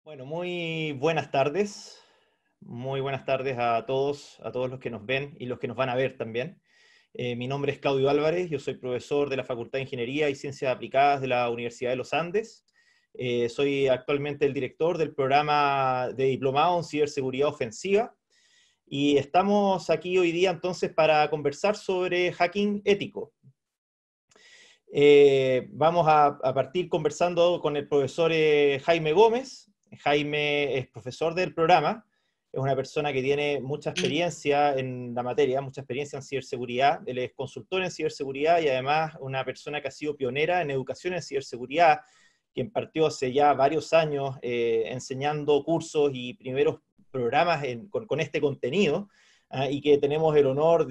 Bueno, muy buenas tardes. Muy buenas tardes a todos los que nos ven y los que nos van a ver también. Mi nombre es Claudio Álvarez, yo soy profesor de la Facultad de Ingeniería y Ciencias Aplicadas de la Universidad de los Andes. Soy actualmente el director del programa de diplomado en ciberseguridad ofensiva y estamos aquí hoy día entonces para conversar sobre hacking ético. Vamos a partir conversando con el profesor Jaime Gómez. Jaime es profesor del programa, es una persona que tiene mucha experiencia en la materia, mucha experiencia en ciberseguridad. Él es consultor en ciberseguridad y además una persona que ha sido pionera en educación en ciberseguridad, que impartió hace ya varios años enseñando cursos y primeros programas con este contenido. Y que tenemos el honor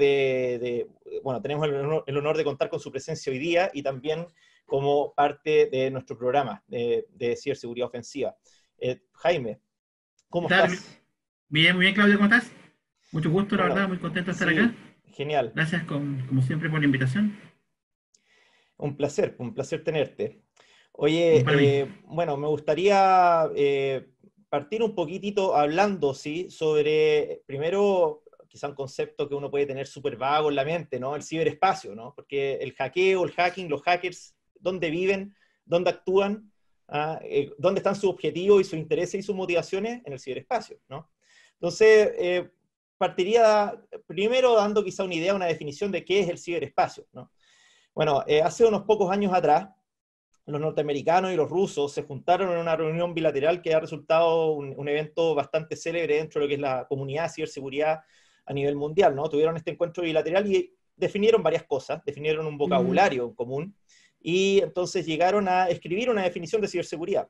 bueno, tenemos el honor de contar con su presencia hoy día y también como parte de nuestro programa de ciberseguridad ofensiva. Jaime, ¿Qué ¿cómo tal? estás? Bien, muy bien, Claudio, ¿cómo estás? Mucho gusto, la Bueno, verdad, muy contento de estar acá. sí, genial. Gracias, como siempre, por la invitación. Un placer tenerte. Oye, Para mí. bueno, me gustaría partir un poquitito hablando, ¿sí? Sobre, primero, quizá un concepto que uno puede tener súper vago en la mente, ¿no? El ciberespacio, ¿no? Porque el hackeo, el hacking, los hackers, ¿dónde viven? ¿Dónde actúan? ¿Dónde están sus objetivos y sus intereses y sus motivaciones? En el ciberespacio, ¿no? Entonces, partiría primero dando quizá una idea, una definición de qué es el ciberespacio, ¿no? Bueno, hace unos pocos años atrás, los norteamericanos y los rusos se juntaron en una reunión bilateral que ha resultado un evento bastante célebre dentro de lo que es la comunidad de ciberseguridad a nivel mundial, ¿no? Tuvieron este encuentro bilateral y definieron varias cosas, definieron un vocabulario común y entonces llegaron a escribir una definición de ciberseguridad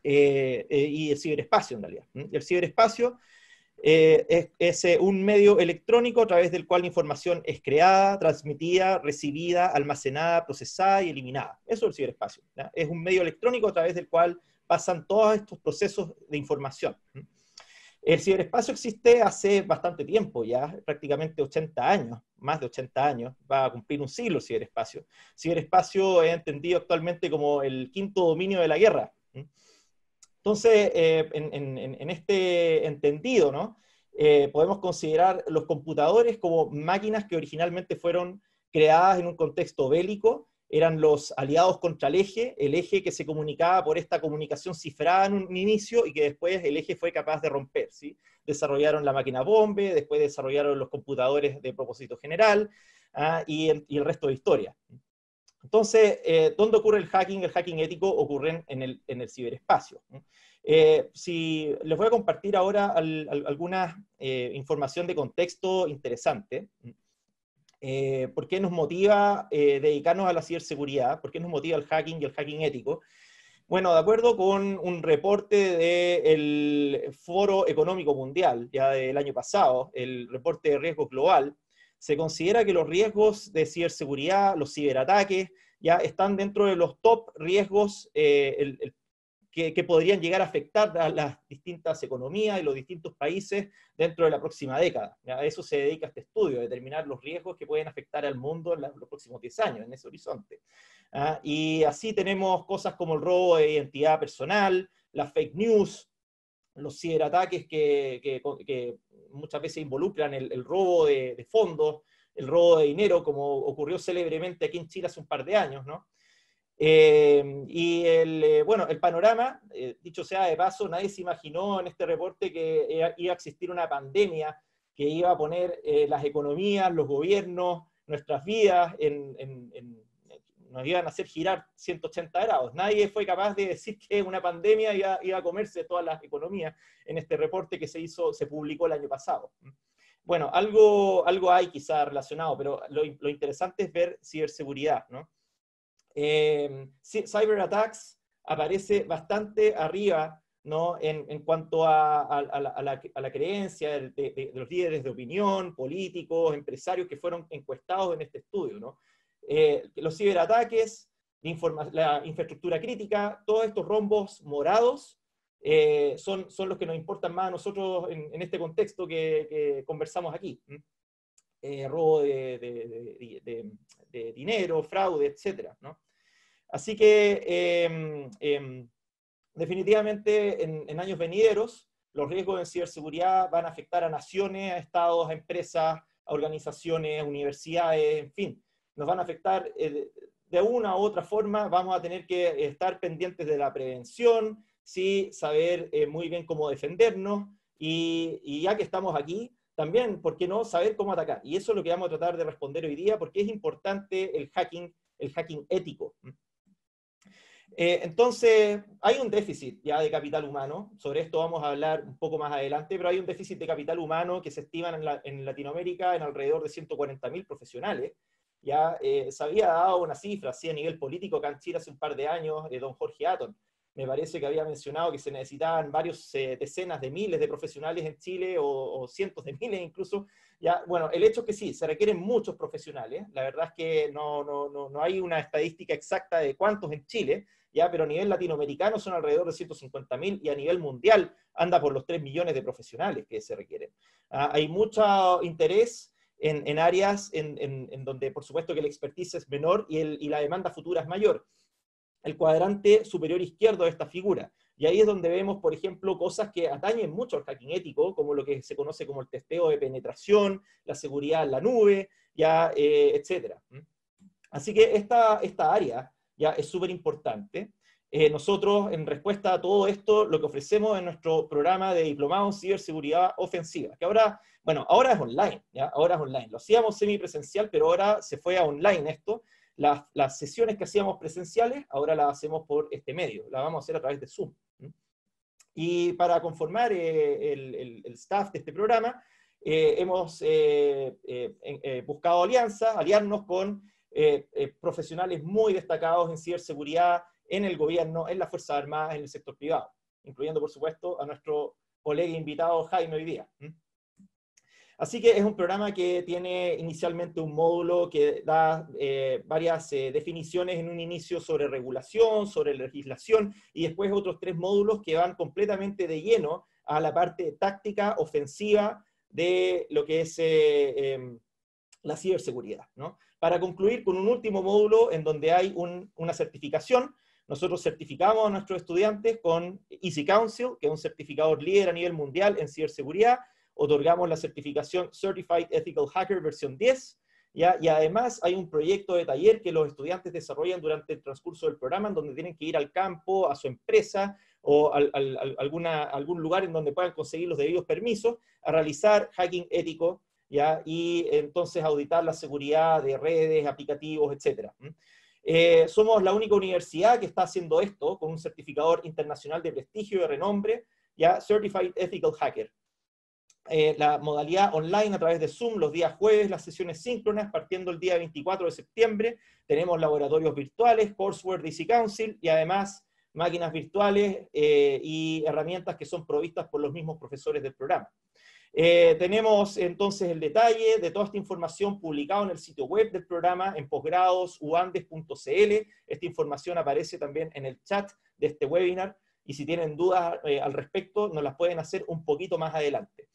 y el ciberespacio en realidad. El ciberespacio es un medio electrónico a través del cual la información es creada, transmitida, recibida, almacenada, procesada y eliminada. Eso es el ciberespacio. ¿Ya? Es un medio electrónico a través del cual pasan todos estos procesos de información. El ciberespacio existe hace bastante tiempo, ya prácticamente 80 años, más de 80 años, va a cumplir un siglo el ciberespacio. Ciberespacio es entendido actualmente como el quinto dominio de la guerra. Entonces, en este entendido, ¿no? Podemos considerar los computadores como máquinas que originalmente fueron creadas en un contexto bélico, eran los aliados contra el eje que se comunicaba por esta comunicación cifrada en un inicio y que después el eje fue capaz de romper, ¿sí? Desarrollaron la máquina bombe, después desarrollaron los computadores de propósito general, y el resto de historia. Entonces, ¿dónde ocurre el hacking? El hacking ético ocurre en el ciberespacio. Si les voy a compartir ahora alguna información de contexto interesante. ¿Por qué nos motiva dedicarnos a la ciberseguridad? ¿Por qué nos motiva el hacking y el hacking ético? Bueno, de acuerdo con un reporte del Foro Económico Mundial, ya del año pasado, el reporte de riesgo global, se considera que los riesgos de ciberseguridad, los ciberataques, ya están dentro de los top riesgos que podrían llegar a afectar a las distintas economías y los distintos países dentro de la próxima década. ¿Ya? A eso se dedica este estudio, a determinar los riesgos que pueden afectar al mundo en los próximos 10 años, en ese horizonte. Y así tenemos cosas como el robo de identidad personal, las fake news, los ciberataques que muchas veces involucran el robo de fondos, el robo de dinero, como ocurrió célebremente aquí en Chile hace un par de años, ¿no? Bueno, el panorama, dicho sea de paso, nadie se imaginó en este reporte que iba a existir una pandemia que iba a poner las economías, los gobiernos, nuestras vidas nos iban a hacer girar 180 grados. Nadie fue capaz de decir que una pandemia iba a comerse todas las economías en este reporte que se publicó el año pasado. Bueno, algo hay quizá relacionado, pero lo interesante es ver ciberseguridad, ¿no? Cyber attacks aparece bastante arriba, ¿no? En cuanto a la creencia de los líderes de opinión, políticos, empresarios que fueron encuestados en este estudio, ¿no? Los ciberataques, la infraestructura crítica, todos estos rombos morados son los que nos importan más a nosotros en este contexto que conversamos aquí. Robo de dinero, fraude, etcétera, ¿no? Así que definitivamente en años venideros los riesgos en ciberseguridad van a afectar a naciones, a estados, a empresas, a organizaciones, a universidades, en fin, nos van a afectar de una u otra forma. Vamos a tener que estar pendientes de la prevención, sí, saber muy bien cómo defendernos, y ya que estamos aquí, también, ¿por qué no?, saber cómo atacar. Y eso es lo que vamos a tratar de responder hoy día, porque es importante el hacking ético. Entonces, hay un déficit ya de capital humano, sobre esto vamos a hablar un poco más adelante, pero hay un déficit de capital humano que se estima en Latinoamérica en alrededor de 140.000 profesionales. Ya se había dado una cifra así a nivel político acá en Chile hace un par de años, don Jorge Atton, me parece que había mencionado que se necesitaban varios decenas de miles de profesionales en Chile, o cientos de miles incluso. Ya, bueno, el hecho es que sí, se requieren muchos profesionales, la verdad es que no hay una estadística exacta de cuántos en Chile, ya, pero a nivel latinoamericano son alrededor de 150.000, y a nivel mundial anda por los 3 millones de profesionales que se requieren. Hay mucho interés en áreas en donde, por supuesto, que el expertise es menor y la demanda futura es mayor. El cuadrante superior izquierdo de esta figura. Y ahí es donde vemos, por ejemplo, cosas que atañen mucho al hacking ético, como lo que se conoce como el testeo de penetración, la seguridad en la nube, ya, etc. Así que esta área ya es súper importante. Nosotros, en respuesta a todo esto, lo que ofrecemos en nuestro programa de diplomado en ciberseguridad ofensiva, que ahora, bueno, ahora es online, ¿ya? Ahora es online. Lo hacíamos semipresencial, pero ahora se fue a online esto. Las sesiones que hacíamos presenciales, ahora las hacemos por este medio, las vamos a hacer a través de Zoom. Y para conformar el staff de este programa, hemos buscado aliarnos con profesionales muy destacados en ciberseguridad, en el gobierno, en las Fuerzas Armadas, en el sector privado, incluyendo, por supuesto, a nuestro colega invitado Jaime hoy día. Así que es un programa que tiene inicialmente un módulo que da varias definiciones en un inicio sobre regulación, sobre legislación, y después otros 3 módulos que van completamente de lleno a la parte táctica, ofensiva de lo que es la ciberseguridad, ¿no? Para concluir con un último módulo en donde hay una certificación. Nosotros certificamos a nuestros estudiantes con Easy Council, que es un certificador líder a nivel mundial en ciberseguridad. Otorgamos la certificación Certified Ethical Hacker versión 10, ¿ya? Y además hay un proyecto de taller que los estudiantes desarrollan durante el transcurso del programa, en donde tienen que ir al campo, a su empresa, o algún lugar en donde puedan conseguir los debidos permisos, a realizar hacking ético, ¿ya? Y entonces auditar la seguridad de redes, aplicativos, etc. Somos la única universidad que está haciendo esto, con un certificador internacional de prestigio, de renombre, ¿ya? Certified Ethical Hacker. La modalidad online a través de Zoom los días jueves, las sesiones síncronas, partiendo el día 24 de septiembre. Tenemos laboratorios virtuales, courseware de Easy Council, y además máquinas virtuales y herramientas que son provistas por los mismos profesores del programa. Tenemos entonces el detalle de toda esta información publicado en el sitio web del programa, en posgradosuandes.cl. Esta información aparece también en el chat de este webinar, y si tienen dudas al respecto, nos las pueden hacer un poquito más adelante.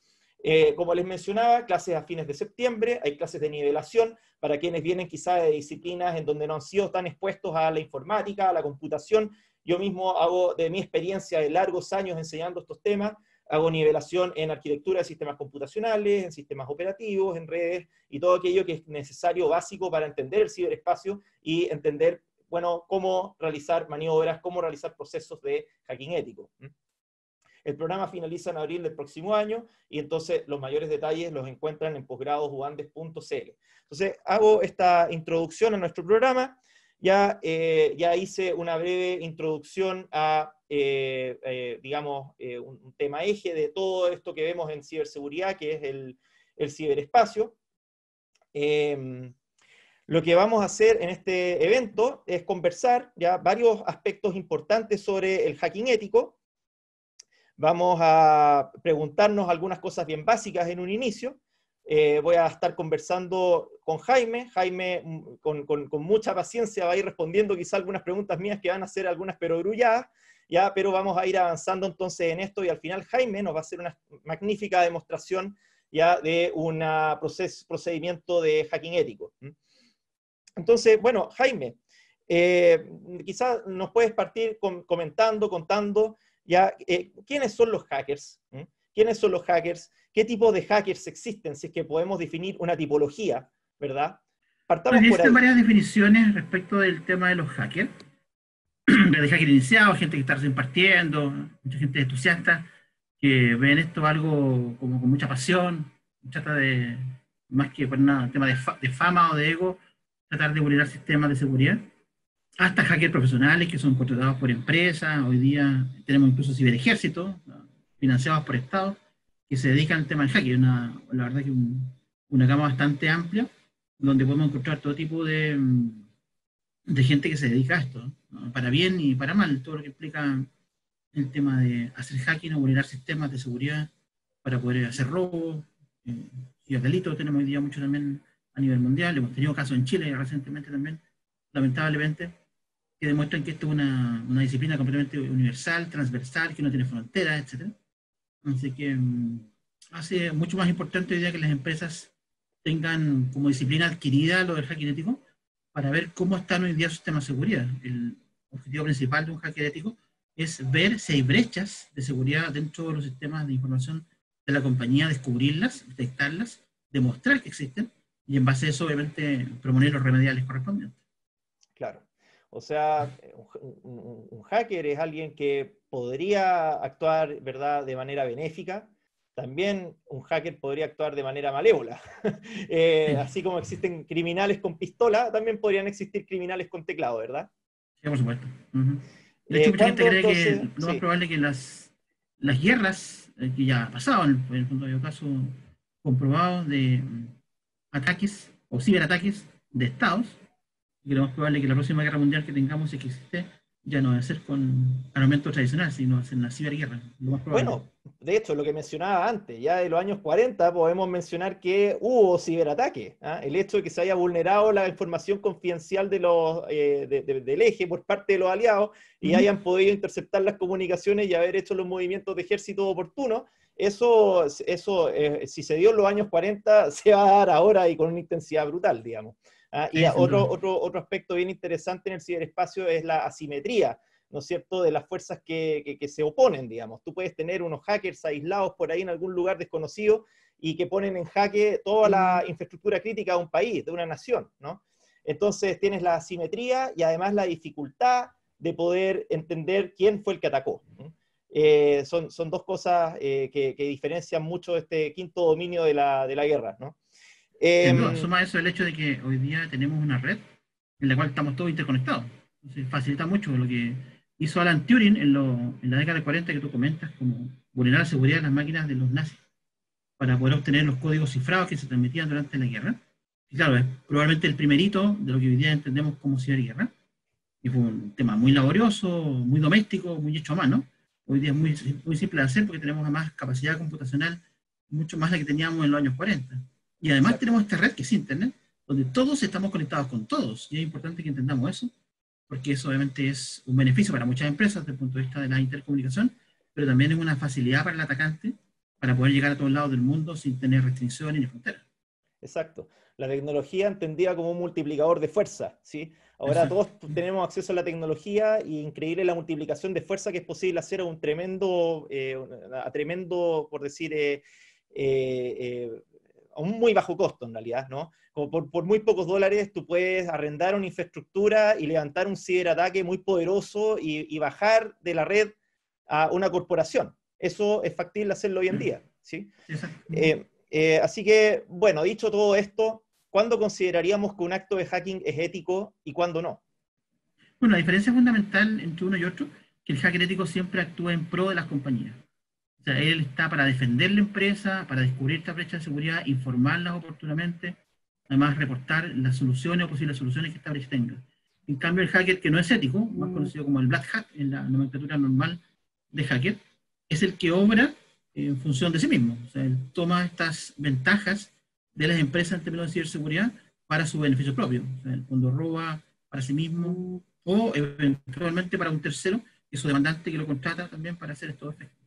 Como les mencionaba, clases a fines de septiembre, hay clases de nivelación para quienes vienen quizá de disciplinas en donde no han sido tan expuestos a la informática, a la computación. Yo mismo hago, de mi experiencia de largos años enseñando estos temas, hago nivelación en arquitectura de sistemas computacionales, en sistemas operativos, en redes, y todo aquello que es necesario, básico, para entender el ciberespacio y entender, bueno, cómo realizar maniobras, cómo realizar procesos de hacking ético. El programa finaliza en abril del próximo año, y entonces los mayores detalles los encuentran en posgradosuandes.cl. Entonces, hago esta introducción a nuestro programa. Ya hice una breve introducción a, digamos, un tema eje de todo esto que vemos en ciberseguridad, que es el ciberespacio. Lo que vamos a hacer en este evento es conversar ya varios aspectos importantes sobre el hacking ético. Vamos a preguntarnos algunas cosas bien básicas en un inicio. Voy a estar conversando con Jaime. Jaime, con mucha paciencia, va a ir respondiendo quizá algunas preguntas mías que van a ser algunas perogrulladas, ¿ya? Pero vamos a ir avanzando entonces en esto, y al final Jaime nos va a hacer una magnífica demostración ya de un procedimiento de hacking ético. Entonces, bueno, Jaime, Quizás nos puedes partir contando ya quiénes son los hackers, ¿Mm? ¿Quiénes son los hackers? ¿Qué tipo de hackers existen? Si es que podemos definir una tipología, ¿verdad? Bueno, Partamos por existen ahí. varias definiciones respecto del tema de los hackers. Desde hacker iniciado, gente que está recién partiendo, mucha gente entusiasta, que ven esto algo como con mucha pasión, trata de, más que por un tema de fama o de ego, tratar de vulnerar sistemas de seguridad. Hasta hackers profesionales que son contratados por empresas. Hoy día tenemos incluso ciberejércitos, ¿no?, financiados por Estados, que se dedican al tema del hacking. La verdad que una gama bastante amplia, donde podemos encontrar todo tipo de gente que se dedica a esto, ¿no?, para bien y para mal, todo lo que implica el tema de hacer hacking o vulnerar sistemas de seguridad para poder hacer robos y delitos. Tenemos hoy día mucho también a nivel mundial. Hemos tenido casos en Chile recientemente también, lamentablemente, que demuestran que esto es una disciplina completamente universal, transversal, que no tiene fronteras, etc. Así que hace mucho más importante hoy día que las empresas tengan como disciplina adquirida lo del hacking ético para ver cómo están hoy día sus sistemas de seguridad. El objetivo principal de un hacker ético es ver si hay brechas de seguridad dentro de los sistemas de información de la compañía, descubrirlas, detectarlas, demostrar que existen y en base a eso obviamente proponer los remediales correspondientes. Claro. O sea, un hacker es alguien que podría actuar, ¿verdad?, de manera benéfica. También un hacker podría actuar de manera malévola. Sí, Así como existen criminales con pistola, también podrían existir criminales con teclado, ¿verdad? sí, por supuesto. Uh-huh. De hecho, mucha gente ¿Cuándo cree entonces? que lo más Sí, probable es que las guerras que ya ha pasado, en el fondo hay casos comprobados de ataques o ciberataques de estados, y que lo más probable es que la próxima guerra mundial que tengamos, si es que existe, ya no va a ser con armamento tradicional, sino va a ser una ciberguerra, lo más probable. bueno, de hecho, lo que mencionaba antes, ya de los años 40 podemos mencionar que hubo ciberataque. ¿Ah? El hecho de que se haya vulnerado la información confidencial del eje por parte de los aliados y Uh-huh. hayan podido interceptar las comunicaciones y haber hecho los movimientos de ejército oportunos, eso si se dio en los años 40, se va a dar ahora y con una intensidad brutal, digamos. ¿Ah? Y Sí, sin duda. otro aspecto bien interesante en el ciberespacio es la asimetría, ¿no es cierto?, de las fuerzas que se oponen, digamos. Tú puedes tener unos hackers aislados por ahí en algún lugar desconocido y que ponen en jaque toda la infraestructura crítica de un país, de una nación, ¿no? Entonces tienes la asimetría y además la dificultad de poder entender quién fue el que atacó. Son dos cosas que diferencian mucho este quinto dominio de la guerra, ¿no? Sin duda, Eh, suma a eso el hecho de que hoy día tenemos una red en la cual estamos todos interconectados. Entonces, facilita mucho lo que hizo Alan Turing en la década de 40 que tú comentas, como vulnerar la seguridad de las máquinas de los nazis para poder obtener los códigos cifrados que se transmitían durante la guerra. Y claro, es probablemente el primer hito de lo que hoy día entendemos como ciberguerra. Y fue un tema muy laborioso, muy doméstico, muy hecho a mano. Hoy día es muy simple de hacer porque tenemos más capacidad computacional, mucho más la que teníamos en los años 40. Y además exacto. tenemos esta red que es Internet, donde todos estamos conectados con todos. Y es importante que entendamos eso, porque eso obviamente es un beneficio para muchas empresas desde el punto de vista de la intercomunicación, pero también es una facilidad para el atacante para poder llegar a todos lados del mundo sin tener restricciones ni fronteras. Exacto. La tecnología entendida como un multiplicador de fuerza, ¿sí? Ahora Exacto. todos tenemos acceso a la tecnología y increíble la multiplicación de fuerza que es posible hacer a tremendo, por decir, a un muy bajo costo en realidad, ¿no? Como por muy pocos dólares tú puedes arrendar una infraestructura y levantar un ciberataque muy poderoso y bajar de la red a una corporación. Eso es factible hacerlo hoy en día, ¿sí? Sí, exacto. Así que, bueno, dicho todo esto, ¿cuándo consideraríamos que un acto de hacking es ético y cuándo no? Bueno, la diferencia fundamental entre uno y otro es que el hacker ético siempre actúa en pro de las compañías. O sea, él está para defender la empresa, para descubrir esta brecha de seguridad, informarlas oportunamente, además reportar las soluciones o posibles soluciones que esta brecha tenga. En cambio, el hacker que no es ético, más conocido como el black hat en la nomenclatura normal de hacker, es el que obra en función de sí mismo. O sea, él toma estas ventajas de las empresas en términos de ciberseguridad para su beneficio propio. O sea, cuando roba para sí mismo o eventualmente para un tercero, que es su demandante que lo contrata también para hacer estos efectos.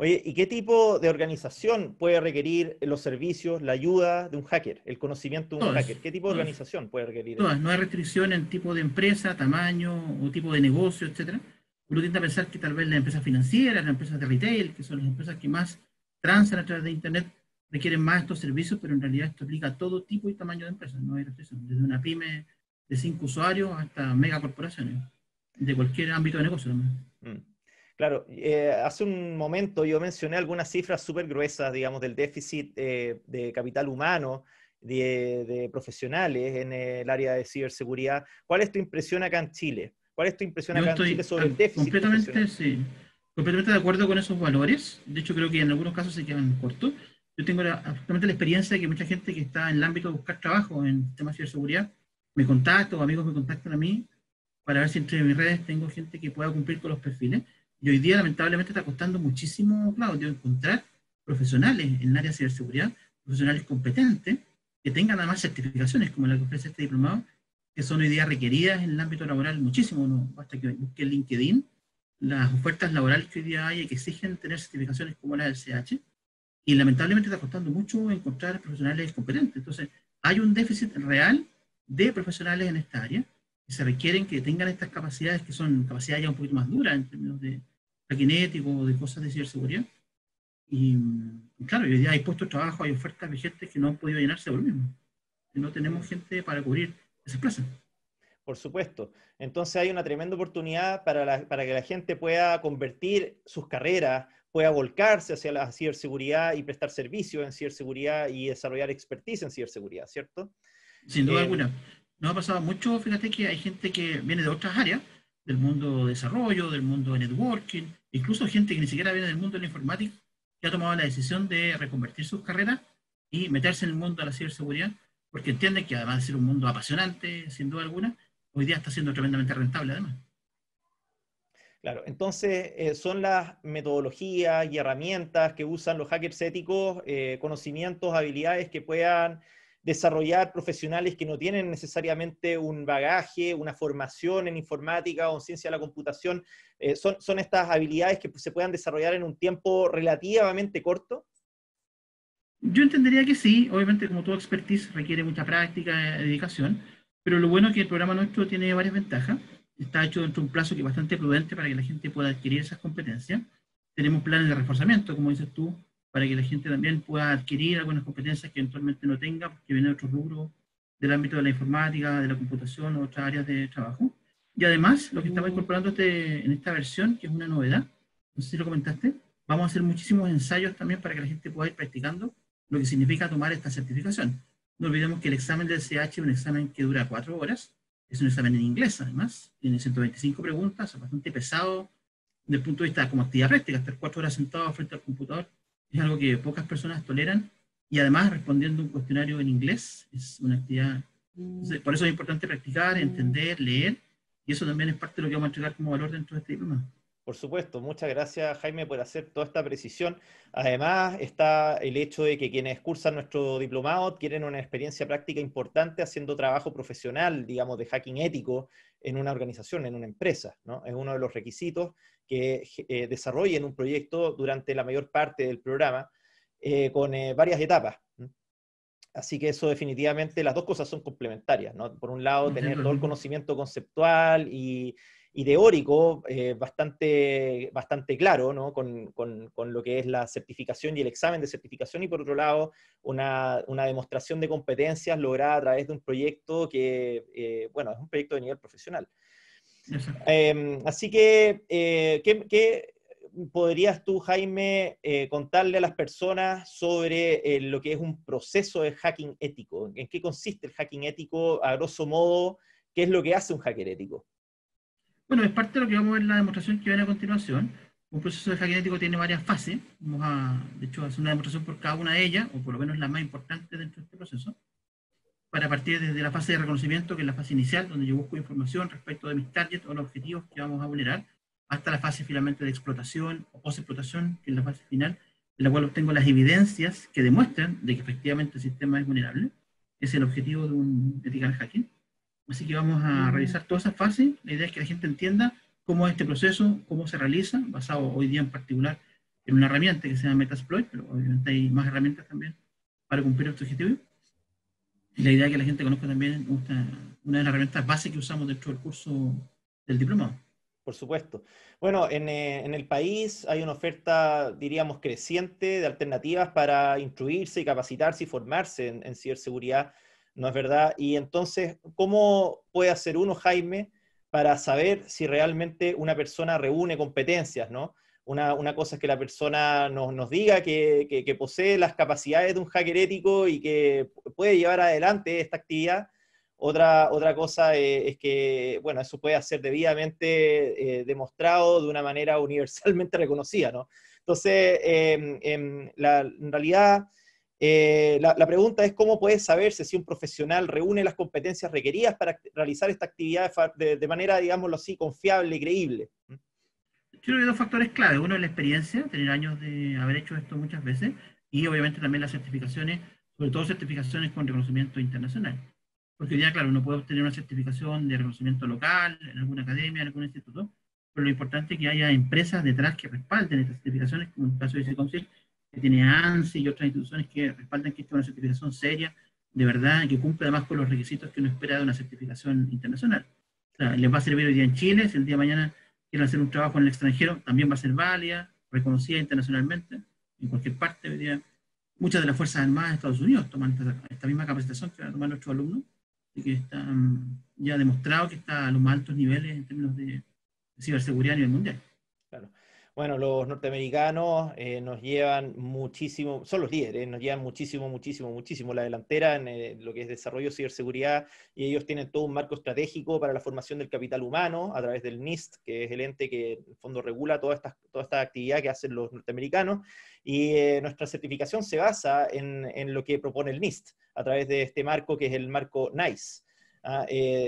Oye, ¿y qué tipo de organización puede requerir los servicios, la ayuda de un hacker, el conocimiento de un Todas, hacker? ¿Qué tipo de todas, organización puede requerir todas. esto? No hay restricción en tipo de empresa, tamaño o tipo de negocio, etcétera. Uno tiende a pensar que tal vez las empresas financieras, las empresas de retail, que son las empresas que más transan a través de Internet, requieren más estos servicios, pero en realidad esto aplica a todo tipo y tamaño de empresas. No hay restricción, desde una pyme de 5 usuarios hasta megacorporaciones, de cualquier ámbito de negocio también. Mm. Claro, hace un momento yo mencioné algunas cifras súper gruesas, digamos, del déficit de capital humano, de profesionales en el área de ciberseguridad. ¿Cuál es tu impresión acá en Chile? ¿Cuál es tu impresión Yo acá en Chile estoy sobre el déficit completamente, profesional? sí, completamente de acuerdo con esos valores. De hecho, creo que en algunos casos se quedan cortos. Yo tengo absolutamente la experiencia de que mucha gente que está en el ámbito de buscar trabajo en temas de ciberseguridad me contacta o amigos me contactan a mí para ver si entre mis redes tengo gente que pueda cumplir con los perfiles. Y hoy día, lamentablemente, está costando muchísimo, Claudio, encontrar profesionales en el área de ciberseguridad, profesionales competentes, que tengan además certificaciones como la que ofrece este diplomado, que son hoy día requeridas en el ámbito laboral muchísimo. ¿No? Basta que busque en LinkedIn las ofertas laborales que hoy día hay y que exigen tener certificaciones como la del CH, y lamentablemente está costando mucho encontrar profesionales competentes. Entonces, hay un déficit real de profesionales en esta área que se requieren que tengan estas capacidades, que son capacidades ya un poquito más duras en términos de kinético o de cosas de ciberseguridad. Y claro, hoy día hay puestos de trabajo, hay ofertas vigentes que no han podido llenarse por lo mismo. Que no tenemos gente para cubrir esas plazas. Por supuesto. Entonces hay una tremenda oportunidad para que la gente pueda convertir sus carreras, pueda volcarse hacia la ciberseguridad y prestar servicios en ciberseguridad y desarrollar expertise en ciberseguridad, ¿cierto? Sin duda Eh, alguna. Nos ha pasado mucho, fíjate que hay gente que viene de otras áreas, del mundo de desarrollo, del mundo de networking, incluso gente que ni siquiera viene del mundo de la informática, que ha tomado la decisión de reconvertir sus carreras y meterse en el mundo de la ciberseguridad, porque entienden que además de ser un mundo apasionante, sin duda alguna, hoy día está siendo tremendamente rentable además. claro, entonces son las metodologías y herramientas que usan los hackers éticos, conocimientos, habilidades que puedan desarrollar profesionales que no tienen necesariamente un bagaje, una formación en informática o en ciencia de la computación. Son estas habilidades que se puedan desarrollar en un tiempo relativamente corto. Yo entendería que sí, obviamente como todo expertise requiere mucha práctica y dedicación, pero lo bueno es que el programa nuestro tiene varias ventajas. Está hecho dentro de un plazo que es bastante prudente para que la gente pueda adquirir esas competencias. Tenemos planes de reforzamiento, como dices tú, para que la gente también pueda adquirir algunas competencias que eventualmente no tenga, porque vienen de otros rubros del ámbito de la informática, de la computación o otras áreas de trabajo. Y además, lo que estamos incorporando en esta versión, que es una novedad, no sé si lo comentaste, vamos a hacer muchísimos ensayos también para que la gente pueda ir practicando lo que significa tomar esta certificación. No olvidemos que el examen del CH es un examen que dura 4 horas, es un examen en inglés además, tiene 125 preguntas, es bastante pesado desde el punto de vista como actividad práctica, estar 4 horas sentado frente al computador es algo que pocas personas toleran, y además respondiendo un cuestionario en inglés es una actividad, por eso es importante practicar, entender, leer, y eso también es parte de lo que vamos a entregar como valor dentro de este diploma. Por supuesto, muchas gracias Jaime por hacer toda esta precisión. Además está el hecho de que quienes cursan nuestro diplomado tienen una experiencia práctica importante haciendo trabajo profesional, digamos, de hacking ético en una organización, en una empresa, ¿no? Es uno de los requisitos que desarrollen un proyecto durante la mayor parte del programa con varias etapas. Así que eso definitivamente, las dos cosas son complementarias, ¿no? Por un lado, No, sin tener duda todo el alguna. conocimiento conceptual y teórico bastante claro, ¿no? Con lo que es la certificación y el examen de certificación, y por otro lado, una demostración de competencias lograda a través de un proyecto que, bueno, es un proyecto de nivel profesional. Exacto. Así que, ¿qué podrías tú, Jaime, contarle a las personas sobre lo que es un proceso de hacking ético? ¿En qué consiste el hacking ético? A grosso modo, ¿qué es lo que hace un hacker ético? Bueno, es parte de lo que vamos a ver en la demostración que viene a continuación. Un proceso de hacking ético tiene varias fases. Vamos a, de hecho, hacer una demostración por cada una de ellas, o por lo menos la más importante dentro de este proceso, para partir desde la fase de reconocimiento, que es la fase inicial, donde yo busco información respecto de mis targets o los objetivos que vamos a vulnerar, hasta la fase finalmente de explotación o post-explotación, que es la fase final, en la cual obtengo las evidencias que demuestran de que efectivamente el sistema es vulnerable. Es el objetivo de un ethical hacking. Así que vamos a revisar todas esas fases. La idea es que la gente entienda cómo es este proceso, cómo se realiza, basado hoy día en particular en una herramienta que se llama Metasploit, pero obviamente hay más herramientas también para cumplir este objetivo. Y la idea es que la gente conozca también una de las herramientas básicas que usamos dentro del curso del diplomado. Por supuesto. Bueno, en el país hay una oferta, diríamos, creciente de alternativas para instruirse y capacitarse y formarse en ciberseguridad, ¿no es verdad? Y entonces, ¿cómo puede hacer uno, Jaime, para saber si realmente una persona reúne competencias, ¿no? Una cosa es que la persona nos diga que posee las capacidades de un hacker ético y que puede llevar adelante esta actividad. Otra cosa es que, bueno, eso puede ser debidamente demostrado de una manera universalmente reconocida, ¿no? Entonces, en realidad, la pregunta es cómo puede saberse si un profesional reúne las competencias requeridas para realizar esta actividad de manera, digámoslo así, confiable y creíble. Yo creo que hay dos factores clave. Uno es la experiencia, tener años de haber hecho esto muchas veces, y obviamente también las certificaciones, sobre todo certificaciones con reconocimiento internacional. Porque ya, claro, uno puede obtener una certificación de reconocimiento local, en alguna academia, en algún instituto, pero lo importante es que haya empresas detrás que respalden estas certificaciones, como en el caso de C-Council, que tiene ANSI y otras instituciones que respaldan que esta es una certificación seria, de verdad, y que cumple además con los requisitos que uno espera de una certificación internacional. O sea, les va a servir hoy día en Chile, si el día de mañana quieren hacer un trabajo en el extranjero, también va a ser válida, reconocida internacionalmente, en cualquier parte. Hoy día, muchas de las Fuerzas Armadas de Estados Unidos toman esta misma capacitación que van a tomar nuestros alumnos, y que está ya demostrado que está a los más altos niveles en términos de ciberseguridad a nivel mundial. Claro. Bueno, los norteamericanos nos llevan muchísimo, son los líderes, nos llevan muchísimo, muchísimo, muchísimo la delantera en lo que es desarrollo de ciberseguridad, y ellos tienen todo un marco estratégico para la formación del capital humano a través del NIST, que es el ente que en el fondo regula toda esta actividad que hacen los norteamericanos, y nuestra certificación se basa en lo que propone el NIST a través de este marco que es el marco NICE.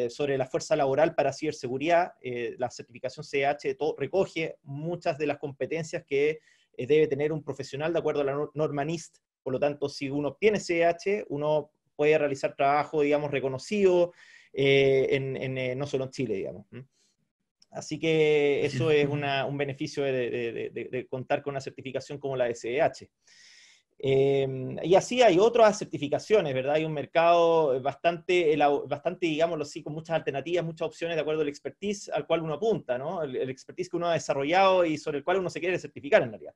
Sobre la fuerza laboral para ciberseguridad. La certificación CH recoge muchas de las competencias que debe tener un profesional de acuerdo a la norma NIST. Por lo tanto, si uno obtiene CH, uno puede realizar trabajo, digamos, reconocido, no solo en Chile, digamos. Así que Así eso es. es un beneficio de contar con una certificación como la de CH. Y así hay otras certificaciones, ¿verdad? Hay un mercado bastante, digámoslo así, con muchas alternativas, muchas opciones de acuerdo al expertise al cual uno apunta, ¿no? El expertise que uno ha desarrollado y sobre el cual uno se quiere certificar en realidad.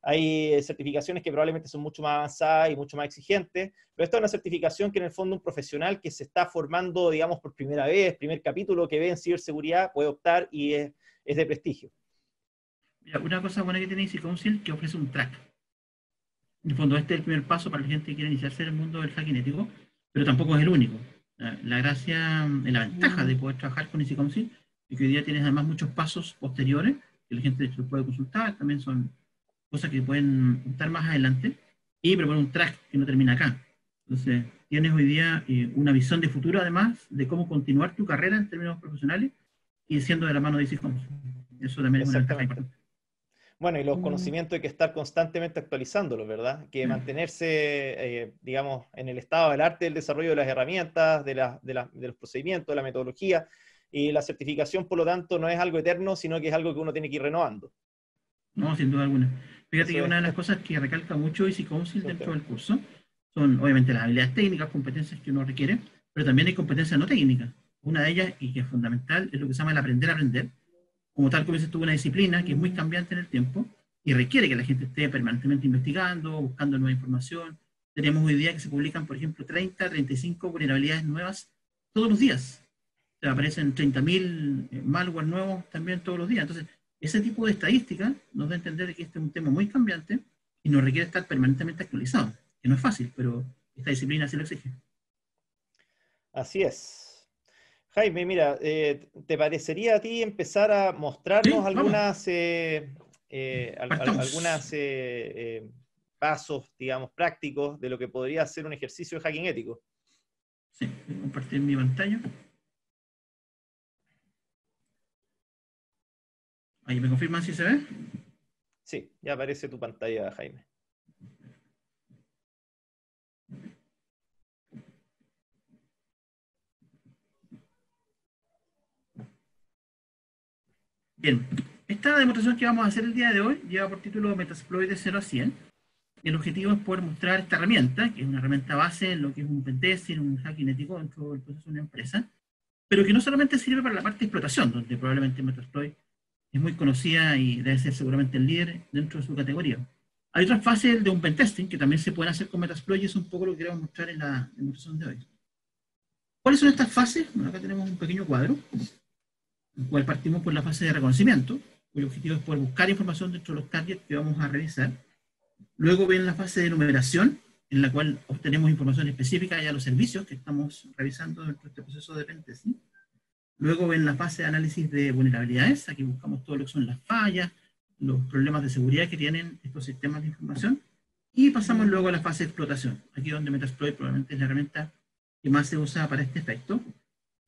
Hay certificaciones que probablemente son mucho más avanzadas y mucho más exigentes, pero esta es una certificación que en el fondo un profesional que se está formando, digamos, por primera vez, primer capítulo que ve en ciberseguridad, puede optar y es de prestigio. Mira, una cosa buena que tiene Easy Council que ofrece un track. En el fondo, este es el primer paso para la gente que quiere iniciarse en el mundo del hacking ético, pero tampoco es el único. La gracia, la ventaja de poder trabajar con Easy Council es que hoy día tienes además muchos pasos posteriores que la gente puede consultar, también son cosas que pueden estar más adelante, y proponer un track que no termina acá. Entonces, tienes hoy día una visión de futuro además de cómo continuar tu carrera en términos profesionales y siendo de la mano de Easy Council. Eso también es una ventaja Exactamente. importante. Bueno, y los conocimientos hay que estar constantemente actualizándolos, ¿verdad? Que mantenerse, digamos, en el estado del arte del desarrollo de las herramientas, de los procedimientos, de la metodología, y la certificación, por lo tanto, no es algo eterno, sino que es algo que uno tiene que ir renovando. No, sin duda alguna. Fíjate Eso que una es, de las cosas que recalca mucho Easy Council es un dentro tema. del curso son obviamente las habilidades técnicas, competencias que uno requiere, pero también hay competencias no técnicas. Una de ellas, y que es fundamental, es lo que se llama el aprender a aprender. Como tal, como dices tú, una disciplina que es muy cambiante en el tiempo y requiere que la gente esté permanentemente investigando, buscando nueva información. Tenemos hoy día que se publican, por ejemplo, 35 vulnerabilidades nuevas todos los días. O sea, aparecen 30.000 malware nuevos también todos los días. Entonces, ese tipo de estadística nos da a entender que este es un tema muy cambiante y nos requiere estar permanentemente actualizado, que no es fácil, pero esta disciplina sí lo exige. Así es. Jaime, mira, ¿te parecería a ti empezar a mostrarnos Sí, vamos, partamos. algunas pasos, digamos, prácticos de lo que podría ser un ejercicio de hacking ético? Sí, voy a compartir mi pantalla. Ahí me confirman si se ve. Sí, ya aparece tu pantalla, Jaime. Bien. Esta demostración que vamos a hacer el día de hoy lleva por título Metasploit de 0 a 100. Y el objetivo es poder mostrar esta herramienta, que es una herramienta base en lo que es un pentesting, un hacking ético dentro del proceso de una empresa, pero que no solamente sirve para la parte de explotación, donde probablemente Metasploit es muy conocida y debe ser seguramente el líder dentro de su categoría. Hay otras fases de un pentesting que también se pueden hacer con Metasploit y es un poco lo que queremos mostrar en la demostración de hoy. ¿Cuáles son estas fases? Bueno, acá tenemos un pequeño cuadro, en el cual partimos por la fase de reconocimiento, cuyo objetivo es poder buscar información dentro de los targets que vamos a revisar. Luego viene la fase de numeración, en la cual obtenemos información específica ya los servicios que estamos revisando dentro de este proceso de pentesting. Luego ven la fase de análisis de vulnerabilidades, aquí buscamos todo lo que son las fallas, los problemas de seguridad que tienen estos sistemas de información, y pasamos luego a la fase de explotación, aquí donde Metasploit probablemente es la herramienta que más se usa para este efecto,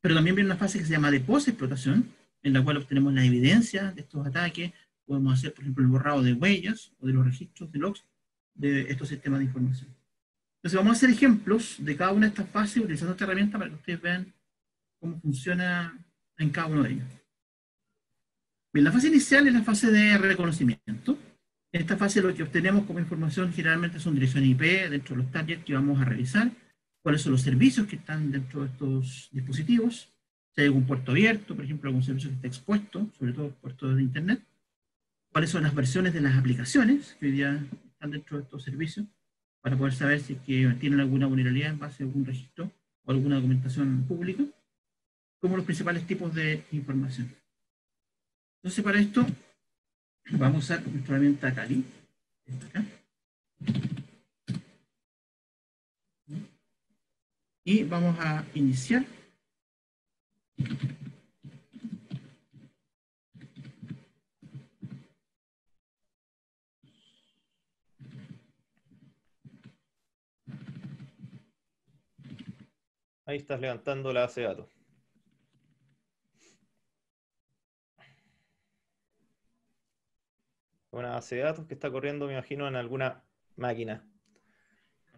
pero también viene una fase que se llama de post-explotación, en la cual obtenemos la evidencia de estos ataques, podemos hacer, por ejemplo, el borrado de huellas o de los registros de logs de estos sistemas de información. Entonces vamos a hacer ejemplos de cada una de estas fases utilizando esta herramienta para que ustedes vean cómo funciona en cada uno de ellos. Bien, la fase inicial es la fase de reconocimiento. En esta fase lo que obtenemos como información generalmente son direcciones IP dentro de los targets que vamos a revisar, cuáles son los servicios que están dentro de estos dispositivos, si hay algún puerto abierto, por ejemplo, algún servicio que está expuesto, sobre todo puertos de Internet, cuáles son las versiones de las aplicaciones que hoy día están dentro de estos servicios, para poder saber si es que tienen alguna vulnerabilidad en base a algún registro o alguna documentación pública, como los principales tipos de información. Entonces, para esto, vamos a usar nuestra herramienta Kali. Acá. Y vamos a iniciar. Ahí estás levantando la base de datos. Una base de datos que está corriendo, me imagino, en alguna máquina.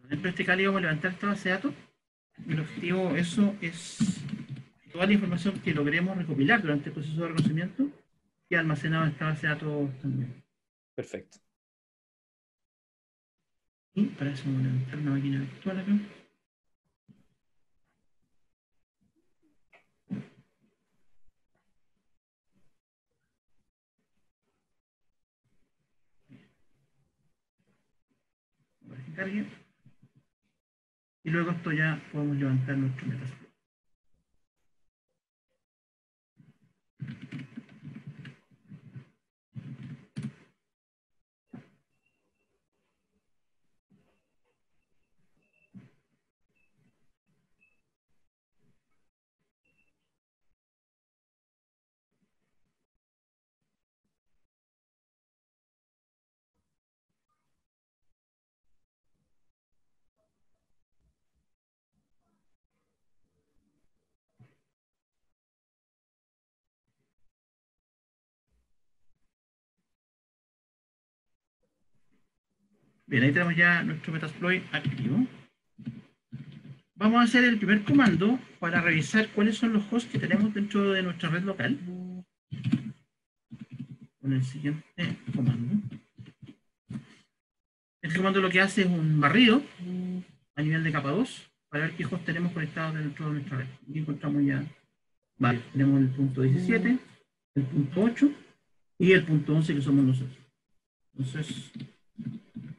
Dentro de este Kali vamos a levantar esta base de datos. El objetivo eso es toda la información que logremos recopilar durante el proceso de reconocimiento y almacenado en esta base de datos también. Perfecto. Y para eso vamos a levantar una máquina virtual acá. Para que cargue. Y luego esto ya podemos levantar nuestro Metasploit. Bien, ahí tenemos ya nuestro Metasploit activo. Vamos a hacer el primer comando para revisar cuáles son los hosts que tenemos dentro de nuestra red local. Con el siguiente comando. Este comando lo que hace es un barrido a nivel de capa 2 para ver qué hosts tenemos conectados dentro de nuestra red. Aquí encontramos ya varios. Tenemos el punto 17, el punto 8 y el punto 11 que somos nosotros. Entonces,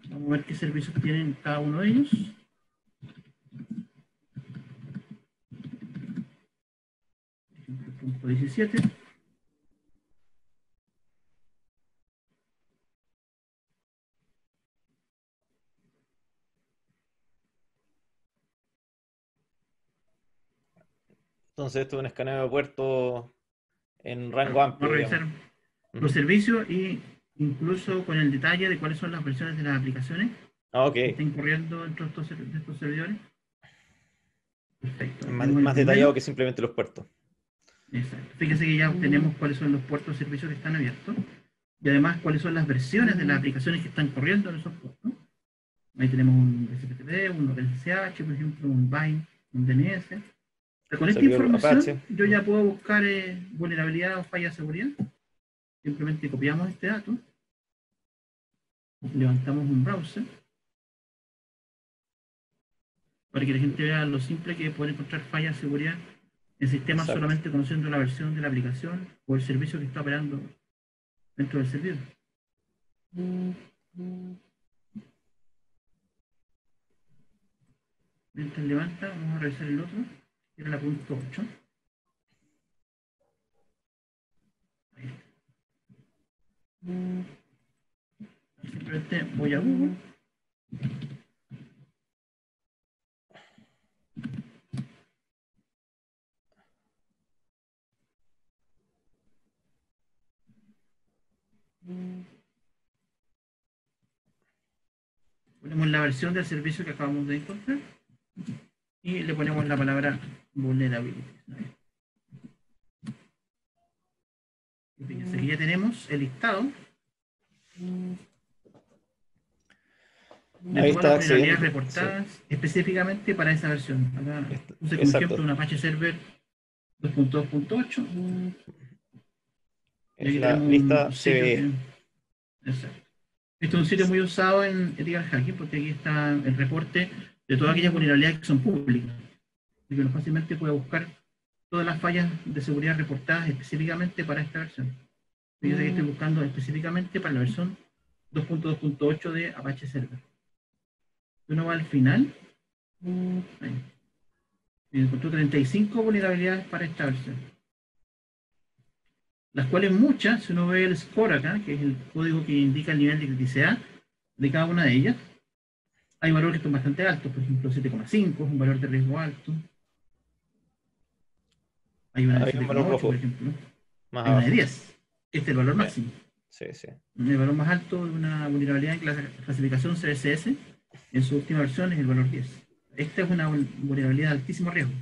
vamos a ver qué servicios tienen cada uno de ellos. El punto 17. Entonces, esto es un escaneo de puerto en rango Vamos a amplio, revisar digamos. los servicios y incluso con el detalle de cuáles son las versiones de las aplicaciones Ok. que estén corriendo dentro de estos servidores. Perfecto. Más detallado que simplemente los puertos. Exacto. Fíjese que ya tenemos cuáles son los puertos de servicio que están abiertos y además cuáles son las versiones de las aplicaciones que están corriendo en esos puertos. Ahí tenemos un SPTP, un OpenSSH, por ejemplo, un Bind, un DNS. Con esta Servidor información Apache. yo ya puedo buscar vulnerabilidad o falla de seguridad Simplemente copiamos este dato, levantamos un browser, para que la gente vea lo simple que puede encontrar fallas de seguridad en sistemas Exacto. solamente conociendo la versión de la aplicación o el servicio que está operando dentro del servidor. Mientras levanta, vamos a revisar el otro, que era la punto 8. Ahí. Simplemente voy a Google. Ponemos la versión del servicio que acabamos de encontrar y le ponemos la palabra vulnerability. Fíjense que ya tenemos el listado de Ahí todas las está vulnerabilidades accediendo. Sí, reportadas específicamente para esa versión. Acá puse como ejemplo exacto. un Apache Server 2.2.8 y Es aquí la tenemos un lista sitio CVE. que... Exacto. Este es un sitio muy usado en Ethical Hacking porque aquí está el reporte de todas aquellas vulnerabilidades que son públicas. Así que uno fácilmente puede buscar todas las fallas de seguridad reportadas específicamente para esta versión. Fíjense que estoy buscando específicamente para la versión 2.2.8 de Apache Server. Uno va al final, ahí, y encontró 35 vulnerabilidades para esta versión. Las cuales muchas, si uno ve el score acá, que es el código que indica el nivel de criticidad de cada una de ellas, hay valores que son bastante altos, por ejemplo 7,5 es un valor de riesgo alto, hay una de Hay un valor 7,8 por rojo ejemplo, más hay una de abajo. 10, este es el valor Sí, máximo. sí, sí. El valor más alto de una vulnerabilidad en clasificación CSS en su última versión es el valor 10. Esta es una vulnerabilidad de altísimo riesgo.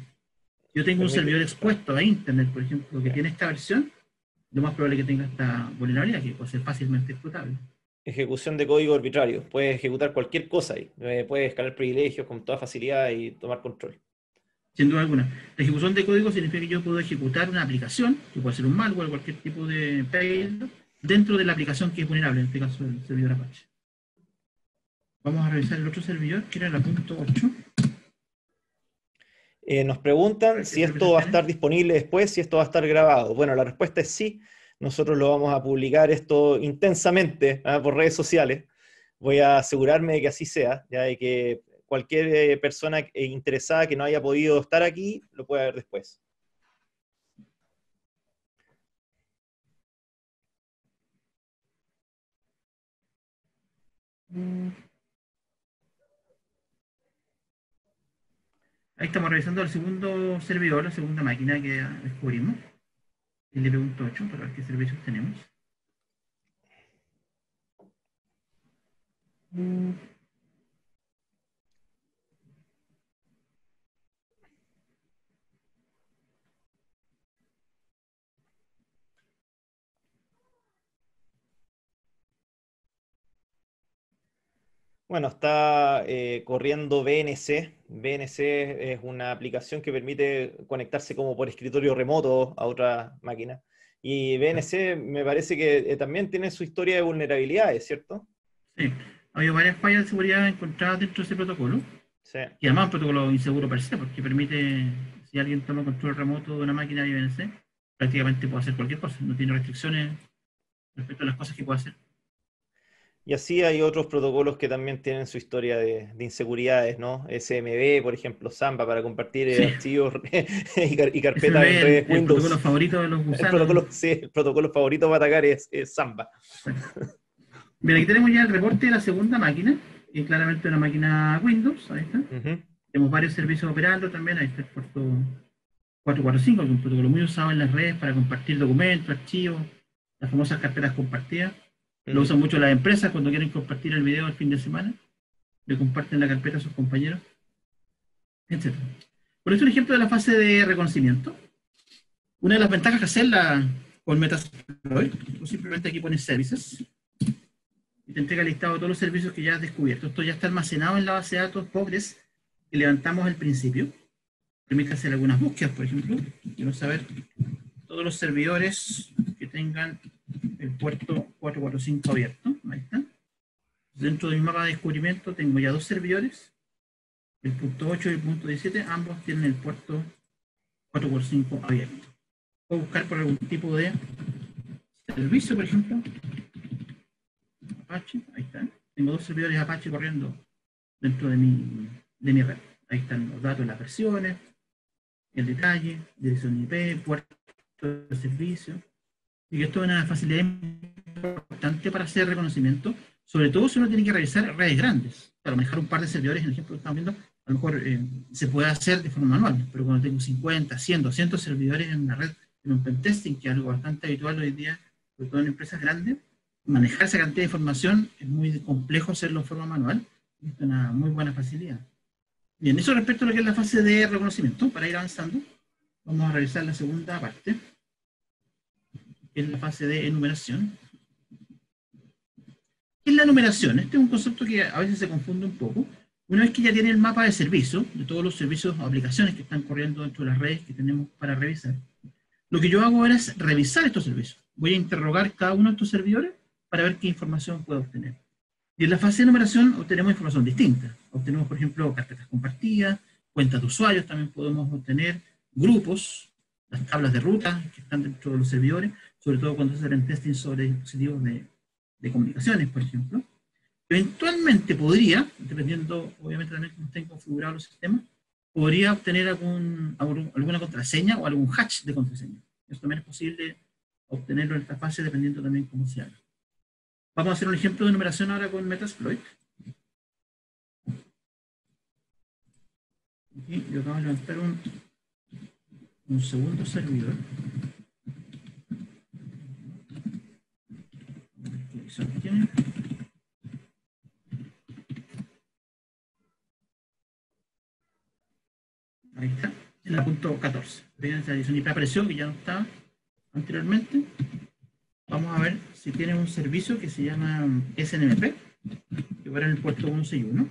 Si yo tengo un Permite, servidor claro, expuesto a Internet, por ejemplo, que sí. tiene esta versión, lo más probable es que tenga esta vulnerabilidad, que puede ser fácilmente explotable. Ejecución de código arbitrario. Puedes ejecutar cualquier cosa ahí. Puedes escalar privilegios con toda facilidad y tomar control. Sin duda alguna. La ejecución de código significa que yo puedo ejecutar una aplicación, que puede ser un malware, cualquier tipo de payload, dentro de la aplicación que es vulnerable, en este caso el servidor Apache. Vamos a revisar el otro servidor, que era la punto 8. Nos A preguntan ver qué si esto servicios va a tiene. estar disponible después, si esto va a estar grabado. Bueno, la respuesta es sí. Nosotros lo vamos a publicar esto intensamente por redes sociales. Voy a asegurarme de que así sea, ya de que cualquier persona interesada que no haya podido estar aquí lo pueda ver después. Ahí estamos revisando el segundo servidor, la segunda máquina que descubrimos, el LP.8, para ver qué servicios tenemos. Bueno, está corriendo VNC. VNC es una aplicación que permite conectarse como por escritorio remoto a otra máquina. Y VNC me parece que también tiene su historia de vulnerabilidades, ¿cierto? Sí, ha habido varias fallas de seguridad encontradas dentro de ese protocolo, Sí. y además un protocolo inseguro per se, porque permite, si alguien toma control remoto de una máquina de IBNC, prácticamente puede hacer cualquier cosa, no tiene restricciones respecto a las cosas que puede hacer. Y así hay otros protocolos que también tienen su historia de inseguridades, ¿no? SMB, por ejemplo, Samba para compartir Sí, archivos y carpetas en SMB, redes el protocolo Windows. favorito de los El gusanos. protocolo, sí, el protocolo favorito para atacar es Samba. Bien, aquí tenemos ya el reporte de la segunda máquina, que es claramente una máquina Windows, ahí está. Ujú. Tenemos varios servicios operando también, ahí está el puerto 445, que es un protocolo muy usado en las redes para compartir documentos, archivos, las famosas carpetas compartidas. Lo Mm. usan mucho las empresas cuando quieren compartir el video el fin de semana, le comparten la carpeta a sus compañeros, etc. Por eso un ejemplo de la fase de reconocimiento. Una de las ventajas que hacerla con Metasploit, tú simplemente aquí pones services y te entrega el listado de todos los servicios que ya has descubierto. Esto ya está almacenado en la base de datos Postgres que levantamos al principio. Permite hacer algunas búsquedas, por ejemplo. Quiero saber todos los servidores que tengan el puerto 445 abierto. Ahí está. Dentro de mi mapa de descubrimiento tengo ya dos servidores. El punto 8 y el punto 17, ambos tienen el puerto 445 abierto. Puedo buscar por algún tipo de servicio, por ejemplo. Apache, ahí está. Tengo dos servidores Apache corriendo dentro de mi red. Ahí están los datos, las versiones, el detalle, dirección IP, puerto de servicio. Y que esto es una facilidad importante para hacer reconocimiento, sobre todo si uno tiene que revisar redes grandes. Para manejar un par de servidores, en el ejemplo que estamos viendo, a lo mejor se puede hacer de forma manual, pero cuando tengo 50, 100, 200 servidores en una red, en un pentesting, que es algo bastante habitual hoy día, sobre todo en empresas grandes, manejar esa cantidad de información es muy complejo hacerlo de forma manual, y esto es una muy buena facilidad. Bien, eso respecto a lo que es la fase de reconocimiento. Para ir avanzando, vamos a revisar la segunda parte, que es la fase de enumeración. ¿Qué es la enumeración? Este es un concepto que a veces se confunde un poco. Una vez que ya tiene el mapa de servicio, de todos los servicios o aplicaciones que están corriendo dentro de las redes que tenemos para revisar, lo que yo hago ahora es revisar estos servicios. Voy a interrogar cada uno de estos servidores para ver qué información puedo obtener. Y en la fase de enumeración obtenemos información distinta. Obtenemos, por ejemplo, carpetas compartidas, cuentas de usuarios, también podemos obtener grupos, las tablas de ruta que están dentro de los servidores, sobre todo cuando se hacen testing sobre dispositivos de comunicaciones, por ejemplo. Eventualmente podría, dependiendo obviamente también cómo estén configurados los sistemas, podría obtener alguna contraseña o algún hash de contraseña. Eso también es posible obtenerlo en esta fase dependiendo también cómo se haga. Vamos a hacer un ejemplo de numeración ahora con Metasploit. Aquí yo acabo de levantar un segundo servidor. ¿Qué tiene? Ahí está, en la punto 14. Fíjense, la edición IP apareció, que ya no estaba anteriormente. Vamos a ver si tiene un servicio que se llama SNMP, que va en el puerto 161.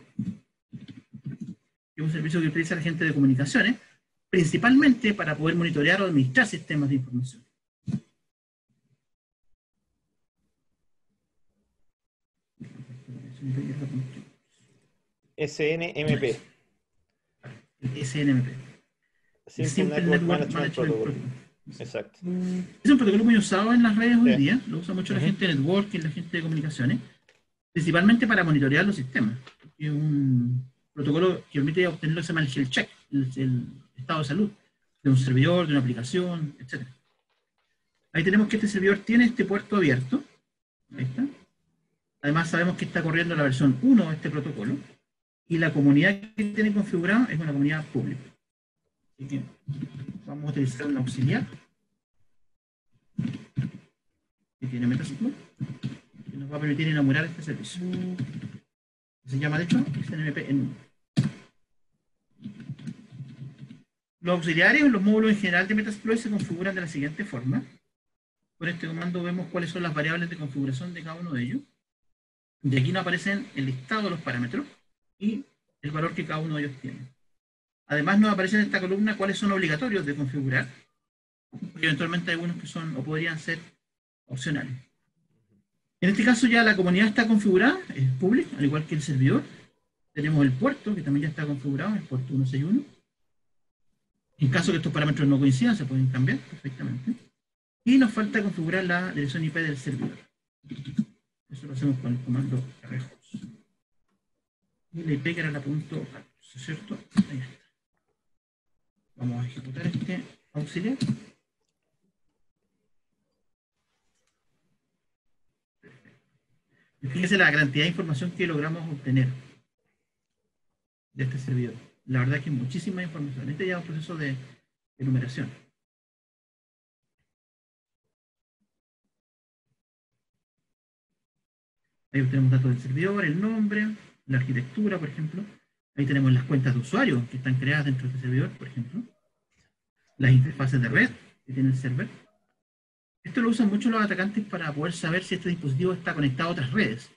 Es un servicio que utiliza la gente de comunicaciones, principalmente para poder monitorear o administrar sistemas de información. SNMP. SNMP. Simple Network Management Protocol. Exacto. Es un protocolo muy usado en las redes hoy día, lo usa mucho la gente de networking, la gente de comunicaciones, principalmente para monitorear los sistemas. Es un protocolo que permite obtener lo que se llama el health check, el estado de salud de un servidor, de una aplicación, etc. Ahí tenemos que este servidor tiene este puerto abierto. Ahí está. Además sabemos que está corriendo la versión 1 de este protocolo y la comunidad que tiene configurada es una comunidad pública. Así que vamos a utilizar un auxiliar que tiene Metasploit que nos va a permitir enamorar este servicio. Se llama, de hecho, SNMP en 1. Los auxiliares o los módulos en general de Metasploit se configuran de la siguiente forma. Con este comando vemos cuáles son las variables de configuración de cada uno de ellos. De aquí nos aparecen el listado de los parámetros y el valor que cada uno de ellos tiene. Además nos aparece en esta columna cuáles son obligatorios de configurar, porque eventualmente hay algunos que son o podrían ser opcionales. En este caso ya la comunidad está configurada, es public, al igual que el servidor. Tenemos el puerto, que también ya está configurado, el puerto 161. En caso que estos parámetros no coincidan, se pueden cambiar perfectamente. Y nos falta configurar la dirección IP del servidor. Eso lo hacemos con el comando rhost. Y la IP que era la punto 14, ¿cierto? Ahí está. Vamos a ejecutar este auxiliar. Fíjense la cantidad de información que logramos obtener de este servidor. La verdad es que muchísima información. Este ya es un proceso de enumeración. Ahí tenemos datos del servidor, el nombre, la arquitectura, por ejemplo. Ahí tenemos las cuentas de usuario que están creadas dentro de este servidor, por ejemplo. Las interfaces de red que tiene el server. Esto lo usan mucho los atacantes para poder saber si este dispositivo está conectado a otras redes.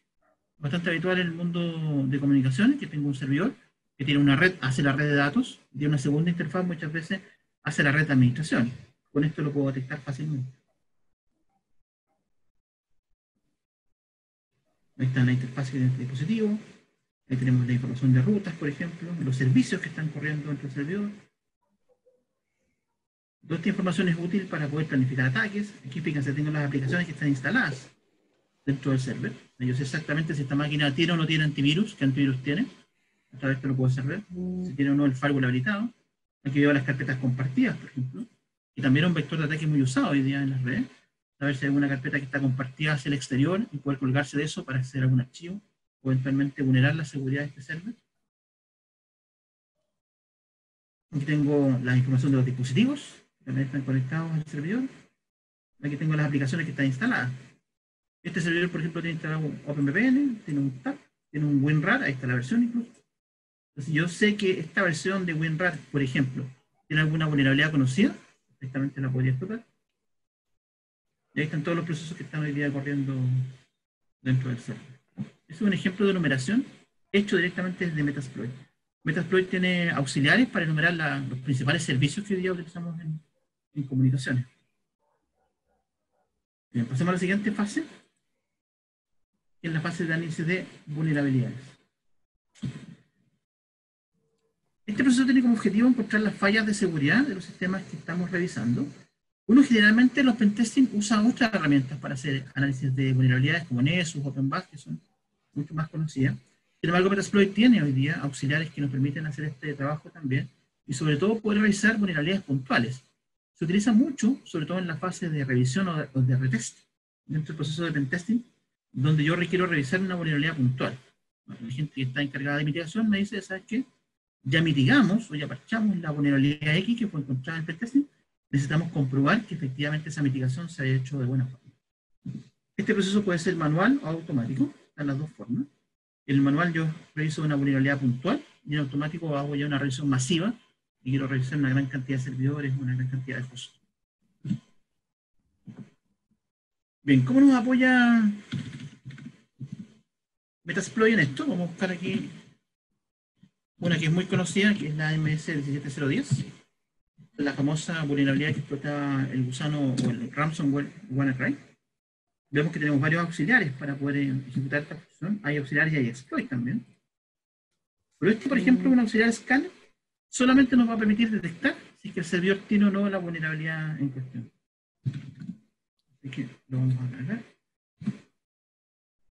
Bastante habitual en el mundo de comunicaciones, que tengo un servidor que tiene una red, hace la red de datos, y tiene una segunda interfaz, muchas veces hace la red de administración. Con esto lo puedo detectar fácilmente. Ahí está la interfaz de este dispositivo. Ahí tenemos la información de rutas, por ejemplo, los servicios que están corriendo dentro del servidor. Toda esta información es útil para poder planificar ataques. Aquí fíjense, tengo las aplicaciones que están instaladas dentro del server. Yo sé exactamente si esta máquina tiene o no tiene antivirus, qué antivirus tiene. A través de esto lo puedo hacer ver. Si tiene o no el firewall habilitado. Aquí veo las carpetas compartidas, por ejemplo. Y también un vector de ataque muy usado hoy día en las redes. A ver si hay alguna carpeta que está compartida hacia el exterior y poder colgarse de eso para acceder a algún archivo o eventualmente vulnerar la seguridad de este server. Aquí tengo la información de los dispositivos que también están conectados al servidor. Aquí tengo las aplicaciones que están instaladas. Este servidor, por ejemplo, tiene instalado un OpenVPN, tiene un TAP, tiene un WinRAR, ahí está la versión incluso. Entonces yo sé que esta versión de WinRAR, por ejemplo, tiene alguna vulnerabilidad conocida, perfectamente la podría explotar. Y ahí están todos los procesos que están hoy día corriendo dentro del server. Este es un ejemplo de numeración hecho directamente desde Metasploit. Metasploit tiene auxiliares para enumerar los principales servicios que hoy día utilizamos en comunicaciones. Bien, pasemos a la siguiente fase, que es la fase de análisis de vulnerabilidades. Este proceso tiene como objetivo encontrar las fallas de seguridad de los sistemas que estamos revisando. Uno generalmente en los pentesting usa otras herramientas para hacer análisis de vulnerabilidades como Nessus, OpenBAS, que son mucho más conocidas. Sin embargo, Metasploit tiene hoy día auxiliares que nos permiten hacer este trabajo también y sobre todo poder revisar vulnerabilidades puntuales. Se utiliza mucho, sobre todo en la fase de revisión o de retest, dentro del proceso de pentesting, donde yo requiero revisar una vulnerabilidad puntual. La gente que está encargada de mitigación me dice, ¿sabes qué? Ya mitigamos o ya parchamos la vulnerabilidad X que fue encontrada en el pentesting, necesitamos comprobar que efectivamente esa mitigación se haya hecho de buena forma. Este proceso puede ser manual o automático, en las dos formas. En el manual yo reviso una vulnerabilidad puntual y en automático hago ya una revisión masiva y quiero revisar una gran cantidad de servidores, una gran cantidad de hosts. Bien, ¿cómo nos apoya Metasploit en esto? Vamos a buscar aquí una que es muy conocida, que es la MS17010, la famosa vulnerabilidad que explotaba el gusano o el ransomware WannaCry. Vemos que tenemos varios auxiliares para poder ejecutar esta función. Hay auxiliares y hay exploit también. Pero este, por ejemplo, un auxiliar scanner solamente nos va a permitir detectar si es que el servidor tiene o no la vulnerabilidad en cuestión. Así que lo vamos a cargar.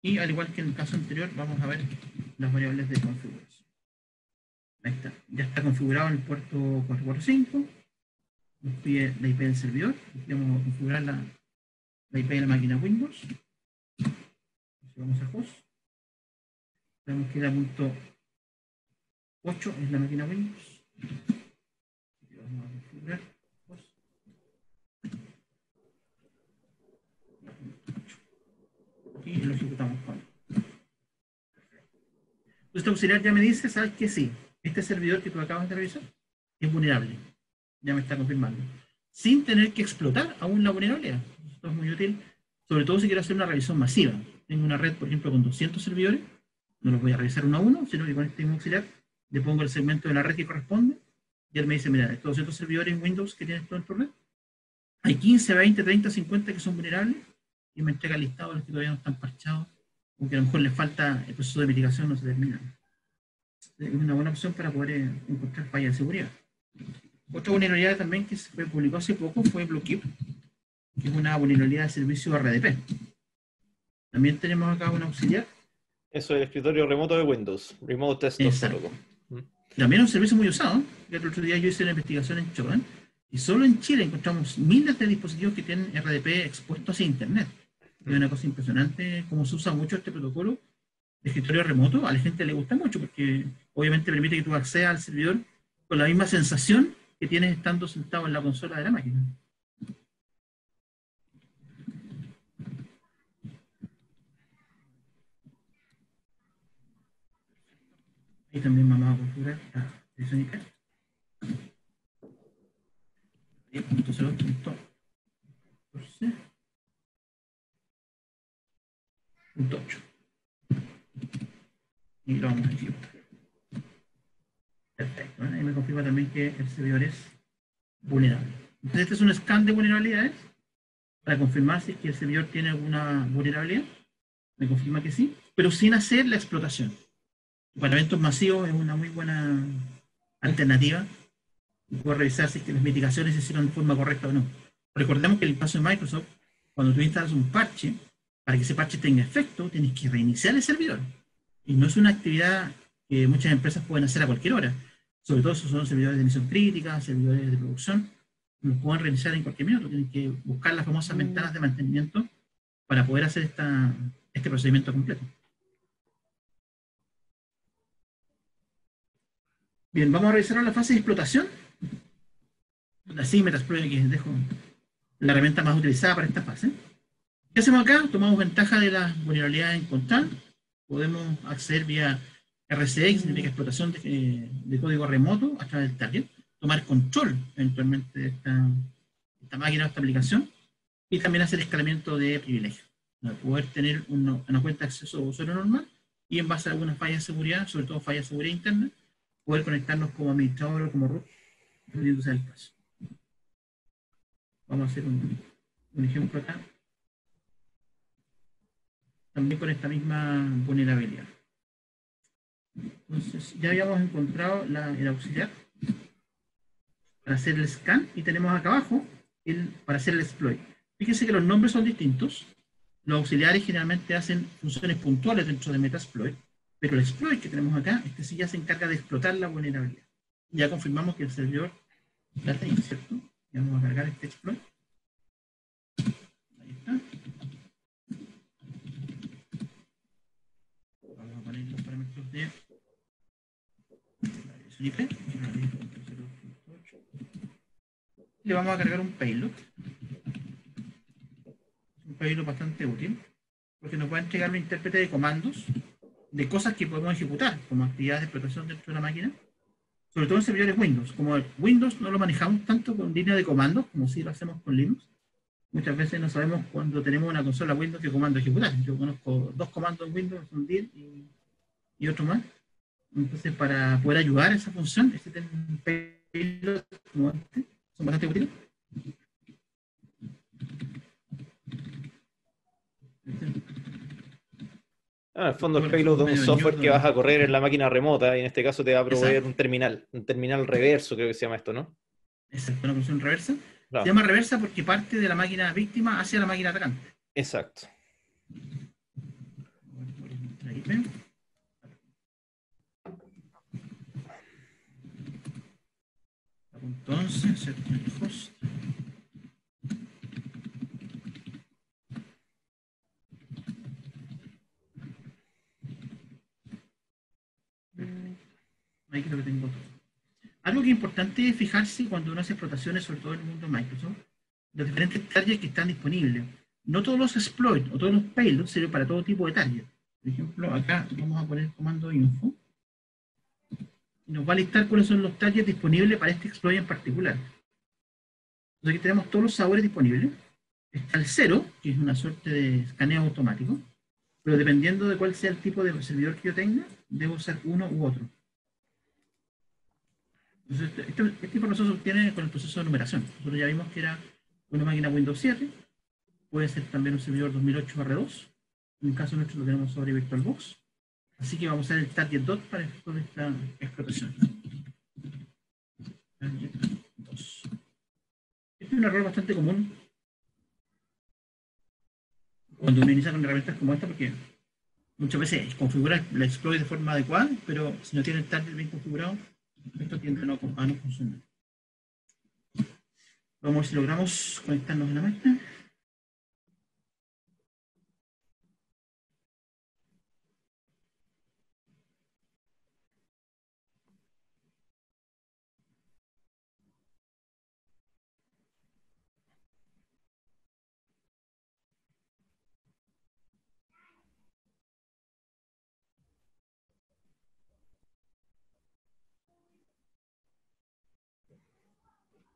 Y al igual que en el caso anterior, vamos a ver las variables de configuración. Ahí está. Ya está configurado en el puerto 445. Nos pide la IP del servidor. Vamos a configurar la IP de la máquina Windows. Vamos a host. Tenemos que ir a punto 8 es la máquina Windows. Vamos a configurar host. Y lo ejecutamos con. Este auxiliar ya me dice, ¿sabes qué? Sí, este servidor que tú acabas de revisar es vulnerable. Ya me está confirmando. Sin tener que explotar aún la vulnerabilidad. Esto es muy útil, sobre todo si quiero hacer una revisión masiva. Tengo una red, por ejemplo, con 200 servidores. No los voy a revisar uno a uno, sino que con este mismo auxiliar le pongo el segmento de la red que corresponde. Y él me dice, mira, estos 200 servidores en Windows que tienes todo en tu red, hay 15, 20, 30, 50 que son vulnerables. Y me entrega el listado de los que todavía no están parchados, o que a lo mejor les falta el proceso de mitigación, no se termina. Es una buena opción para poder encontrar fallas de seguridad. Otra vulnerabilidad también que se publicó hace poco fue Bluekeep, que es una vulnerabilidad de servicio RDP. También tenemos acá un auxiliar. Eso es el escritorio remoto de Windows, Remote Desktop Protocol. También es un servicio muy usado. El otro día yo hice una investigación en Choban y solo en Chile encontramos miles de dispositivos que tienen RDP expuestos hacia Internet. Es una cosa impresionante cómo se usa mucho este protocolo de escritorio remoto. A la gente le gusta mucho porque obviamente permite que tú accedas al servidor con la misma sensación que tienes estando sentado en la consola de la máquina. Y también vamos a configurar la dirección IP. 10.0.14.8. Y lo vamos a ejecutar. Perfecto. Ahí me confirma también que el servidor es vulnerable. Entonces este es un scan de vulnerabilidades para confirmar si es que el servidor tiene alguna vulnerabilidad. Me confirma que sí, pero sin hacer la explotación. Para eventos masivos es una muy buena alternativa. Puedes revisar si es que las mitigaciones se hicieron de forma correcta o no. Recordemos que en el caso de Microsoft, cuando tú instalas un parche, para que ese parche tenga efecto, tienes que reiniciar el servidor. Y no es una actividad que muchas empresas pueden hacer a cualquier hora. Sobre todo si son servidores de emisión crítica, servidores de producción, los pueden reiniciar en cualquier minuto. Tienen que buscar las famosas ventanas de mantenimiento para poder hacer este procedimiento completo. Bien, vamos a revisar la fase de explotación. Así, Metasploit, que dejo la herramienta más utilizada para esta fase. ¿Qué hacemos acá? Tomamos ventaja de las vulnerabilidades encontradas. Podemos acceder vía RCA, que significa explotación de código remoto a través del target. Tomar control eventualmente de esta máquina o esta aplicación. Y también hacer escalamiento de privilegios. Para poder tener una cuenta de acceso a usuario normal y en base a algunas fallas de seguridad, sobre todo fallas de seguridad interna, poder conectarnos como administrador o como root, dependiendo del caso. Vamos a hacer un ejemplo acá. También con esta misma vulnerabilidad. Entonces, ya habíamos encontrado el auxiliar para hacer el scan y tenemos acá abajo para hacer el exploit. Fíjense que los nombres son distintos. Los auxiliares generalmente hacen funciones puntuales dentro de Metasploit, pero el exploit que tenemos acá, este sí ya se encarga de explotar la vulnerabilidad. Ya confirmamos que el servidor la tiene, ¿cierto? Ya vamos a cargar este exploit. Ahí está. Vamos a poner los parámetros de IP. Le vamos a cargar un payload. Un payload bastante útil, porque nos va a entregar un intérprete de comandos de cosas que podemos ejecutar como actividades de explotación dentro de la máquina, sobre todo en servidores Windows. Como Windows no lo manejamos tanto con línea de comandos como si lo hacemos con Linux, muchas veces no sabemos cuando tenemos una consola Windows qué comando ejecutar. Yo conozco 2 comandos en Windows, un dir y otro más. Entonces, para poder ayudar a esa función, existen payloads como este, son bastante útiles. En el fondo el payload es un software que vas a correr en la máquina remota y en este caso te va a proveer un terminal reverso, creo que se llama esto, ¿no? Exacto, una función reversa. Claro. Se llama reversa porque parte de la máquina víctima hacia la máquina atacante. Exacto. Entonces, set host. Ahí creo que tengo todo. Algo que es importante es fijarse cuando uno hace explotaciones, sobre todo en el mundo Microsoft, los diferentes targets que están disponibles. No todos los exploits o todos los payloads sirven para todo tipo de target. Por ejemplo, acá vamos a poner el comando info y nos va a listar cuáles son los targets disponibles para este exploit en particular. Entonces aquí tenemos todos los sabores disponibles. Está el 0, que es una suerte de escaneo automático, pero dependiendo de cuál sea el tipo de servidor que yo tenga, debo usar uno u otro. Entonces, este información se obtiene con el proceso de numeración. Nosotros ya vimos que era una máquina Windows 7, puede ser también un servidor 2008/2, en el caso nuestro lo tenemos sobre VirtualBox, así que vamos a usar el target dot para esta explotación. Target 2. Este es un error bastante común cuando uno inicia con herramientas como esta, porque muchas veces configura el exploit de forma adecuada, pero si no tiene el target bien configurado, esto tiende a no funcionar. Vamos a ver si logramos conectarnos a la máquina.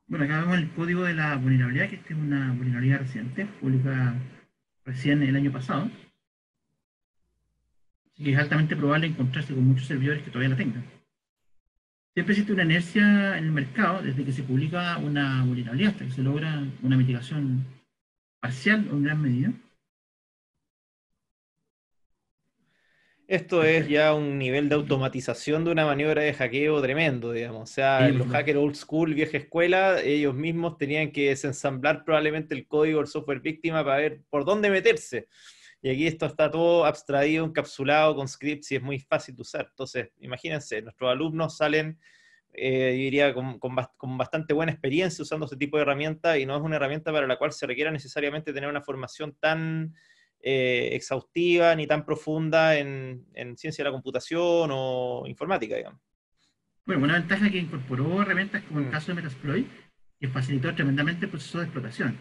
Bueno, acá vemos el código de la vulnerabilidad, que esta es una vulnerabilidad reciente, publicada recién el año pasado. Así que es altamente probable encontrarse con muchos servidores que todavía la tengan. Siempre existe una inercia en el mercado desde que se publica una vulnerabilidad hasta que se logra una mitigación parcial o en gran medida. Esto es ya un nivel de automatización de una maniobra de hackeo tremendo, digamos. O sea, Sí, por los supuesto. hackers old school, vieja escuela, ellos mismos tenían que desensamblar probablemente el código del software víctima para ver por dónde meterse. Y aquí esto está todo abstraído, encapsulado con scripts y es muy fácil de usar. Entonces, imagínense, nuestros alumnos salen, yo diría, con bastante buena experiencia usando este tipo de herramienta y no es una herramienta para la cual se requiera necesariamente tener una formación tan exhaustiva ni tan profunda en ciencia de la computación o informática, digamos. Bueno, una ventaja que incorporó herramientas como el Mm, caso de Metasploit, que facilitó tremendamente el proceso de explotación.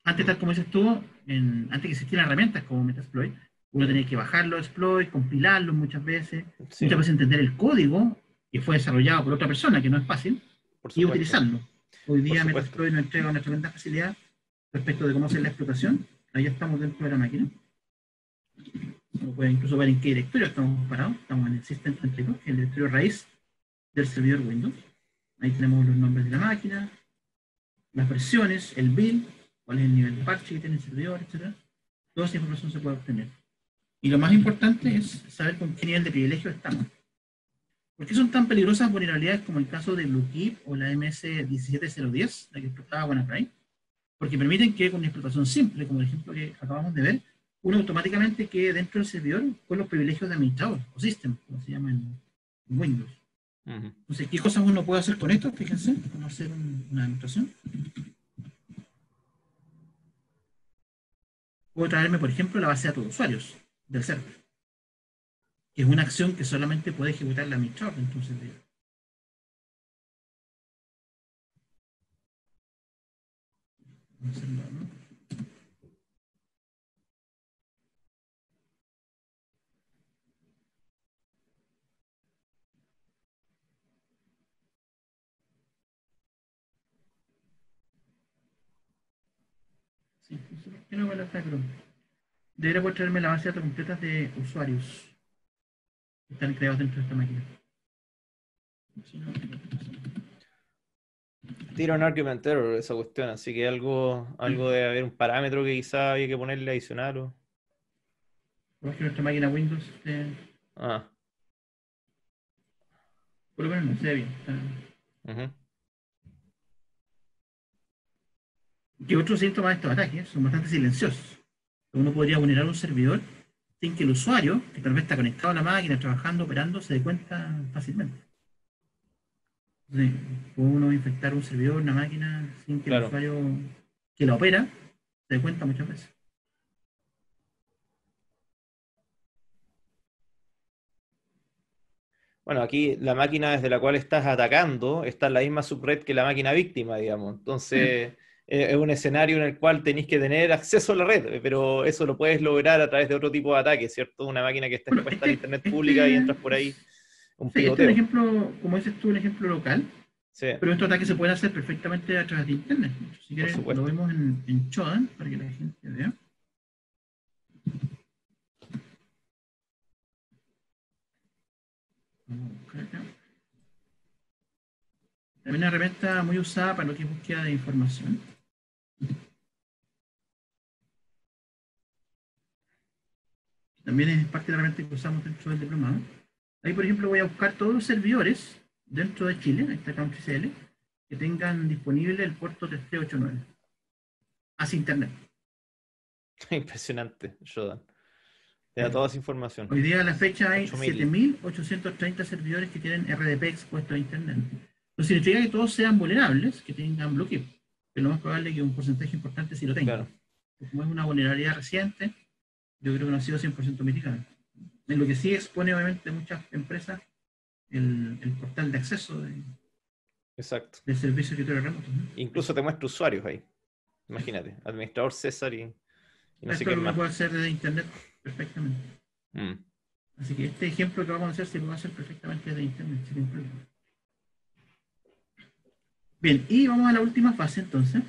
Antes, mm, tal como dices tú, antes que existieran herramientas como Metasploit, uno mm, tenía que bajar los exploits, compilarlos muchas sí, veces entender el código que fue desarrollado por otra persona, que no es fácil, por y supuesto, utilizarlo. Hoy por día supuesto. Metasploit nos entrega una tremenda facilidad respecto de cómo hacer la explotación. Ahí ya estamos dentro de la máquina. Uno puede incluso ver en qué directorio estamos parados. Estamos en el System32, que es el directorio raíz del servidor Windows. Ahí tenemos los nombres de la máquina, las versiones, el build, cuál es el nivel de parche que tiene el servidor, etc. Toda esa información se puede obtener. Y lo más importante es saber con qué nivel de privilegio estamos. ¿Por qué son tan peligrosas vulnerabilidades como el caso de BlueKeep o la MS17010, la que explotaba WannaCry? Porque permiten que con una explotación simple, como el ejemplo que acabamos de ver, uno automáticamente quede dentro del servidor con los privilegios de administrador o system, como se llama en Windows. Ujú. Entonces, ¿qué cosas uno puede hacer con esto? Fíjense, vamos a hacer una demostración. Puedo traerme, por ejemplo, la base de datos de usuarios del server, que es una acción que solamente puede ejecutar la administrador. Entonces, vamos a hacerlo, ¿no? Sí, ¿por qué no me la saco? Debería poder traerme la base de datos completas de usuarios que están creados dentro de esta máquina. Si no, Tira un argument error esa cuestión, así que algo debe haber un parámetro que quizá había que ponerle adicional o... por que nuestra máquina Windows, Ah, por lo menos no se ve bien. ujú. Que otros síntomas de estos ataques son bastante silenciosos. Uno podría vulnerar un servidor sin que el usuario, que tal vez está conectado a la máquina, trabajando, operando, se dé cuenta fácilmente. Entonces, puede uno infectar un servidor, una máquina, sin que el Claro. usuario que la opera se dé cuenta muchas veces. Bueno, aquí la máquina desde la cual estás atacando está en la misma subred que la máquina víctima, digamos. Sí, Entonces, es un escenario en el cual tenéis que tener acceso a la red, pero eso lo puedes lograr a través de otro tipo de ataque, ¿cierto? Una máquina que está bueno, expuesta a la internet pública y entras por ahí, un sí, este es un pivoteo. ejemplo, como dices tú, un ejemplo local, Sí, pero estos ataques se pueden hacer perfectamente a través de Internet. Si por quieren, lo supuesto. vemos en Chodan para que la gente vea. Vamos a buscar acá. También una herramienta muy usada para lo que es búsqueda de información. También es parte de la herramienta que usamos dentro del diplomado. Ahí, por ejemplo, voy a buscar todos los servidores dentro de Chile, ahí está CountryCL, que tengan disponible el puerto 3389 hacia Internet. Impresionante, Shodan. Te da Sí. toda esa información. Hoy día a la fecha hay 8000. 7.830 servidores que tienen RDP expuestos a Internet. Eso significa que todos sean vulnerables, que tengan bloqueo. Pero lo más probable es que un porcentaje importante sí lo Claro, tengan. Como es una vulnerabilidad reciente, yo creo que no ha sido 100% mitigada. En lo que sí expone obviamente muchas empresas el portal de acceso exacto. del servicio de escritorio remoto, ¿no? Incluso te muestra usuarios ahí. Imagínate, administrador César y no sé Esto quién lo más. puede hacer desde Internet perfectamente. Mm. Así que este ejemplo que vamos a hacer se puede hacer perfectamente desde Internet, sin ningún problema. Bien, y vamos a la última fase entonces,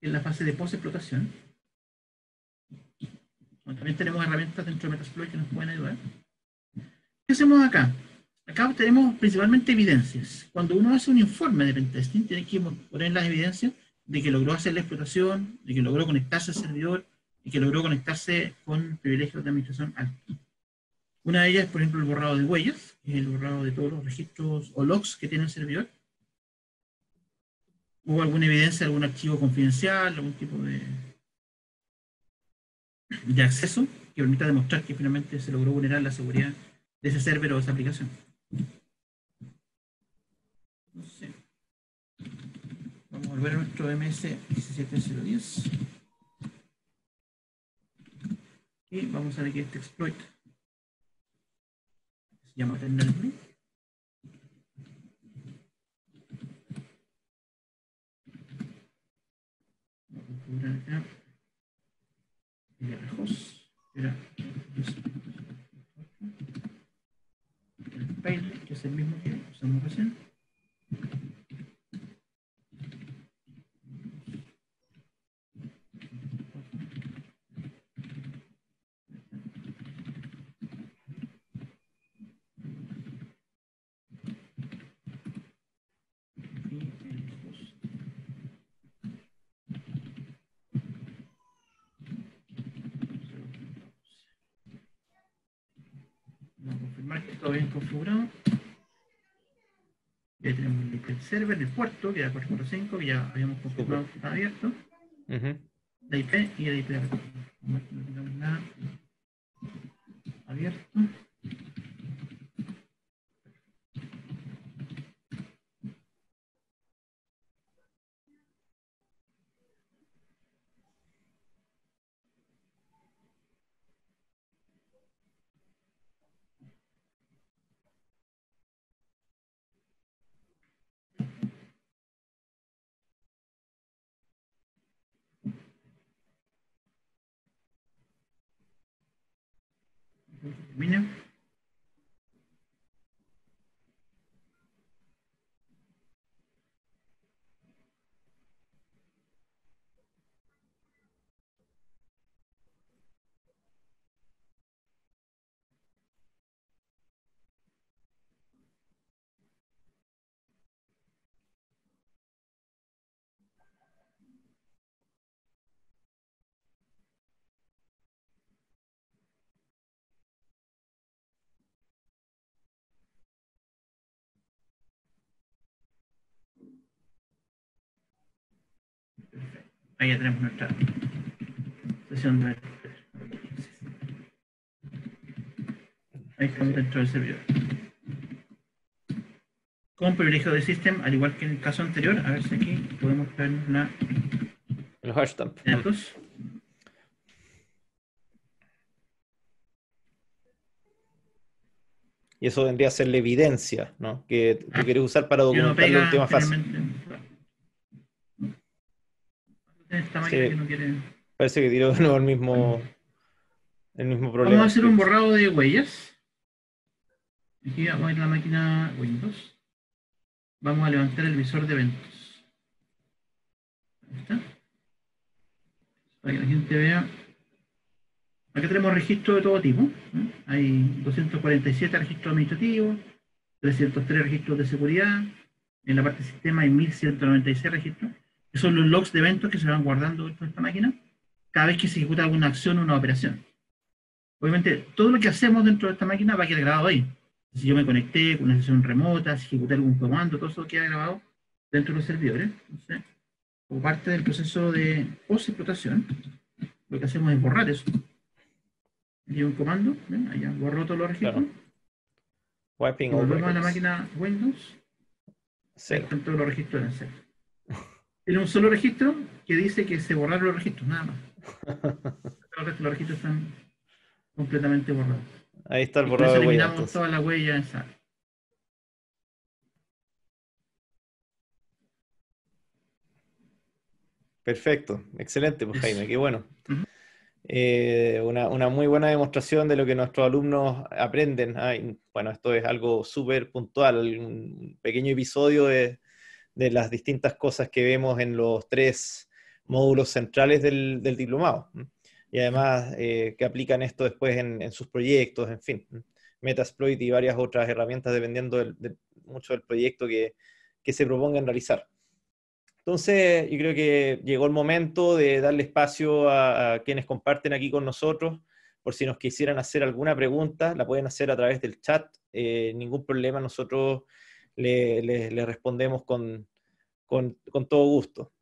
que es la fase de post-explotación. Bueno, también tenemos herramientas dentro de Metasploit que nos pueden ayudar. ¿Qué hacemos acá? Acá tenemos principalmente evidencias. Cuando uno hace un informe de pentesting, tiene que poner las evidencias de que logró hacer la explotación, de que logró conectarse al servidor y que logró conectarse con privilegios de administración altos. Una de ellas es, por ejemplo, el borrado de huellas, que es el borrado de todos los registros o logs que tiene el servidor. ¿Hubo alguna evidencia, algún archivo confidencial, algún tipo de acceso que permita demostrar que finalmente se logró vulnerar la seguridad de ese server o de esa aplicación? No sé. Vamos a volver a nuestro MS 17010 y vamos a ver que este exploit se llama Eternal Blue. Vamos a configurar acá el host, era el file, que es el mismo que usamos recién. Vamos a confirmar que todo bien configurado. Ya tenemos el IP del server, el puerto, que era 445, que ya habíamos confirmado que está abierto. La IP y el IP de retorno. No tenemos nada abierto. Termina. Ahí ya tenemos nuestra sesión de... Ahí estamos dentro del servidor. Con privilegio de system, al igual que en el caso anterior, a ver si aquí podemos ver El hashtag. datos. Y eso vendría a ser la evidencia, ¿no? Que tú quieres usar para Y uno documentar la pega última fase. finalmente. Esta máquina Sí, que no quiere. parece que tiró de nuevo el mismo problema. Vamos a hacer un borrado de huellas. Aquí vamos a ir a la máquina Windows. Vamos a levantar el visor de eventos. Ahí está. Para que la gente vea. Acá tenemos registros de todo tipo. Hay 247 registros administrativos, 303 registros de seguridad. En la parte de sistema hay 1196 registros, que son los logs de eventos que se van guardando dentro de esta máquina cada vez que se ejecuta alguna acción o una operación. Obviamente, todo lo que hacemos dentro de esta máquina va a quedar grabado ahí. Si yo me conecté con una sesión remota, si ejecuté algún comando, todo eso queda grabado dentro de los servidores. Entonces, como parte del proceso de post-explotación, lo que hacemos es borrar eso. Llevo un comando, ¿ven? Allá borró todos los registros. Claro. Wiping Y all volvemos a la records. máquina Windows. Cero. Ahí están todos los registros en cero. Tiene un solo registro que dice que se borraron los registros, nada más. Los registros están completamente borrados. Ahí está el Y con borrado eso de huella. eliminamos toda la huella en SAR. Perfecto, excelente, pues Jaime, qué bueno. Uh-huh. Una muy buena demostración de lo que nuestros alumnos aprenden. Bueno, esto es algo súper puntual, un pequeño episodio de las distintas cosas que vemos en los 3 módulos centrales del diplomado. Y además que aplican esto después en sus proyectos, en fin. Metasploit y varias otras herramientas dependiendo mucho del proyecto que se propongan realizar. Entonces, yo creo que llegó el momento de darle espacio a quienes comparten aquí con nosotros por si nos quisieran hacer alguna pregunta, la pueden hacer a través del chat, ningún problema, nosotros le respondemos con todo gusto.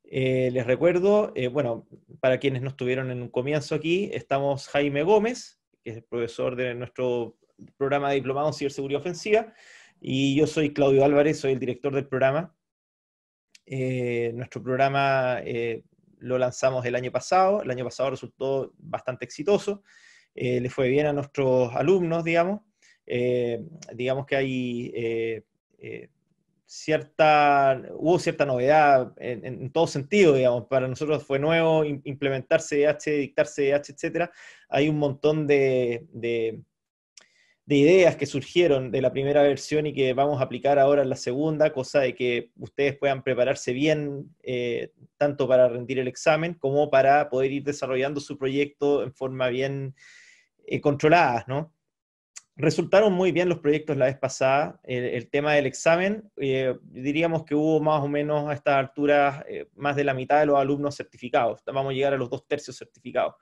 Les recuerdo, bueno, para quienes no estuvieron en un comienzo aquí, estamos Jaime Gómez, que es el profesor de nuestro programa de diplomado en ciberseguridad ofensiva, y yo soy Claudio Álvarez, soy el director del programa. Nuestro programa lo lanzamos el año pasado resultó bastante exitoso, le fue bien a nuestros alumnos, digamos. Digamos que hay hubo cierta novedad en todo sentido, digamos. Para nosotros fue nuevo implementar CDH, dictar CDH, etcétera. Hay un montón de ideas que surgieron de la primera versión y que vamos a aplicar ahora en la segunda, cosa de que ustedes puedan prepararse bien, tanto para rendir el examen como para poder ir desarrollando su proyecto en forma bien controlada, ¿no? Resultaron muy bien los proyectos la vez pasada. El tema del examen, diríamos que hubo más o menos a estas alturas más de la mitad de los alumnos certificados. Vamos a llegar a los 2/3 certificados.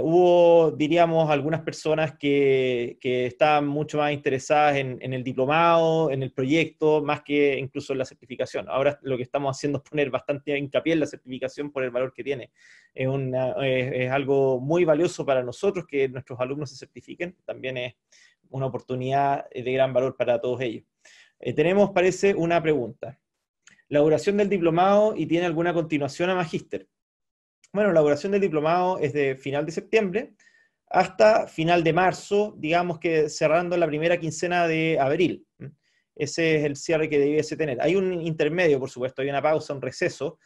Hubo, diríamos, algunas personas que estaban mucho más interesadas en el diplomado, en el proyecto, más que incluso en la certificación. Ahora lo que estamos haciendo es poner bastante hincapié en la certificación por el valor que tiene. Es algo muy valioso para nosotros que nuestros alumnos se certifiquen. También es una oportunidad de gran valor para todos ellos. Tenemos, parece, una pregunta. La duración del diplomado y tiene alguna continuación a magíster. Bueno, la duración del diplomado es de final de septiembre hasta final de marzo, digamos que cerrando la primera quincena de abril. Ese es el cierre que debiese tener. Hay un intermedio, por supuesto, hay una pausa, un receso.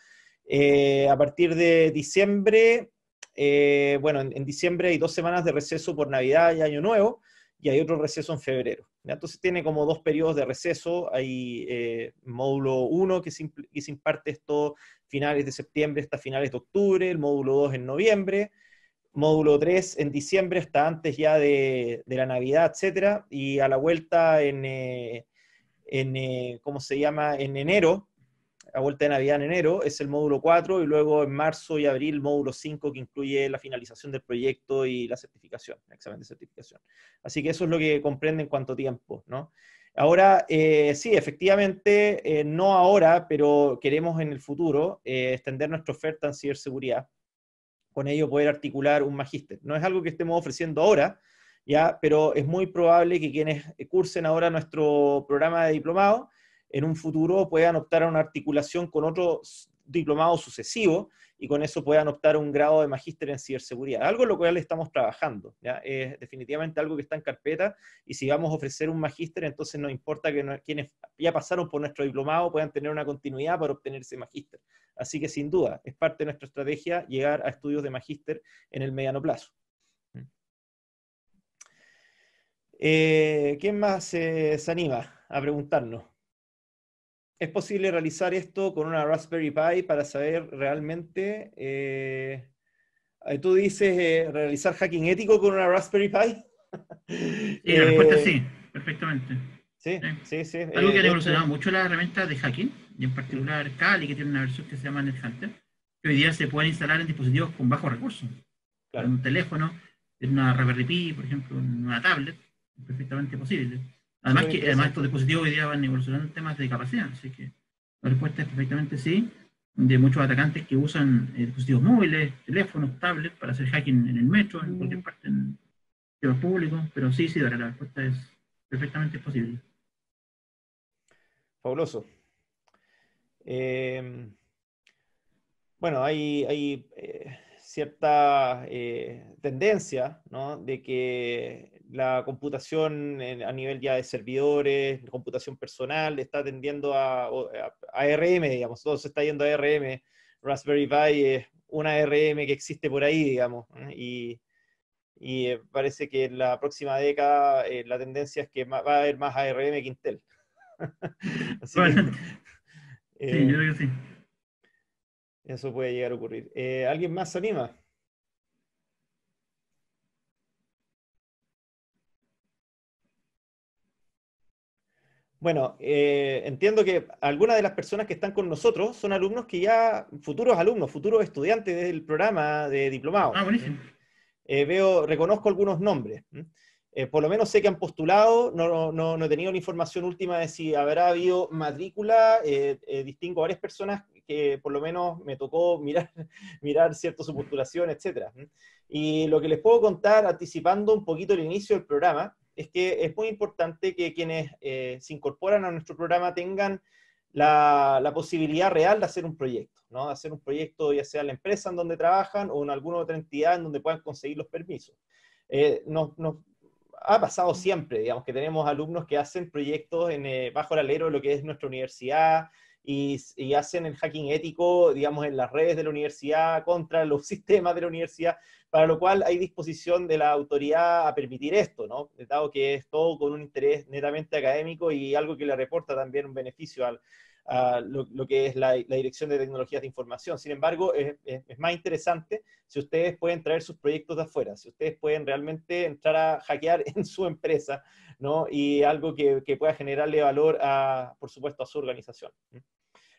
A partir de diciembre, bueno, en diciembre hay 2 semanas de receso por Navidad y Año Nuevo, y hay otro receso en febrero. ¿Ya? Entonces tiene como 2 periodos de receso. Hay módulo 1 que se imparte esto finales de septiembre hasta finales de octubre, el módulo 2 en noviembre, módulo 3 en diciembre hasta antes ya de la Navidad, etcétera, y a la vuelta ¿cómo se llama? En enero, a vuelta de Navidad en enero, es el módulo 4, y luego en marzo y abril, módulo 5, que incluye la finalización del proyecto y la certificación, el examen de certificación. Así que eso es lo que comprende en cuánto tiempo, ¿no? Ahora, sí, efectivamente, no ahora, pero queremos en el futuro extender nuestra oferta en ciberseguridad, con ello poder articular un magíster. No es algo que estemos ofreciendo ahora, ¿ya? Pero es muy probable que quienes cursen ahora nuestro programa de diplomado, en un futuro puedan optar a una articulación con otro diplomado sucesivo, y con eso puedan optar a un grado de magíster en ciberseguridad. Algo en lo cual estamos trabajando, ¿ya? Es definitivamente algo que está en carpeta, y si vamos a ofrecer un magíster, entonces nos importa que quienes ya pasaron por nuestro diplomado puedan tener una continuidad para obtener ese magíster. Así que sin duda, es parte de nuestra estrategia llegar a estudios de magíster en el mediano plazo. ¿Quién más se anima a preguntarnos? ¿Es posible realizar esto con una Raspberry Pi para saber realmente? Tú dices realizar hacking ético con una Raspberry Pi. Sí, la respuesta es sí, perfectamente. Sí, Sí. sí, sí. Algo que han De evolucionado hecho, mucho las herramientas de hacking, y en particular Kali, que tiene una versión que se llama NetHunter, que hoy día se pueden instalar en dispositivos con bajos recursos. En claro. un teléfono, en una Raspberry Pi, por ejemplo, en una tablet, es perfectamente posible. Súper Además estos interesante. dispositivos hoy día van evolucionando en temas de capacidad, así que la respuesta es perfectamente sí, de muchos atacantes que usan dispositivos móviles, teléfonos, tablets, para hacer hacking en el metro, en cualquier parte, en temas públicos, pero sí, sí, la respuesta es perfectamente posible. Fabuloso. Bueno, hay cierta tendencia, ¿no? De que la computación a nivel ya de servidores, computación personal, está tendiendo a ARM, digamos, todo se está yendo a ARM. Raspberry Pi es una ARM que existe por ahí, digamos, ¿eh? Y parece que en la próxima década la tendencia es que va a haber más ARM que Intel. Así que Probablemente. Sí, yo eh, creo que sí. eso puede llegar a ocurrir. ¿Alguien más se anima? Bueno, entiendo que algunas de las personas que están con nosotros son alumnos que ya, futuros alumnos, futuros estudiantes del programa de diplomado. Ah, buenísimo. Reconozco algunos nombres. Por lo menos sé que han postulado, no he tenido la información última de si habrá habido matrícula. Distingo varias personas que por lo menos me tocó mirar, mirar cierto su postulación, etcétera. Y lo que les puedo contar, anticipando un poquito el inicio del programa, es que es muy importante que quienes se incorporan a nuestro programa tengan la posibilidad real de hacer un proyecto, ¿no? De hacer un proyecto ya sea en la empresa en donde trabajan o en alguna otra entidad en donde puedan conseguir los permisos. Nos ha pasado siempre, digamos, que tenemos alumnos que hacen proyectos bajo el alero de lo que es nuestra universidad y hacen el hacking ético, digamos, en las redes de la universidad contra los sistemas de la universidad, para lo cual hay disposición de la autoridad a permitir esto, ¿no? Dado que es todo con un interés netamente académico y algo que le reporta también un beneficio a lo que es la Dirección de Tecnologías de Información. Sin embargo, es más interesante si ustedes pueden traer sus proyectos de afuera, si ustedes pueden realmente entrar a hackear en su empresa, ¿no? Y algo que pueda generarle valor, por supuesto, a su organización.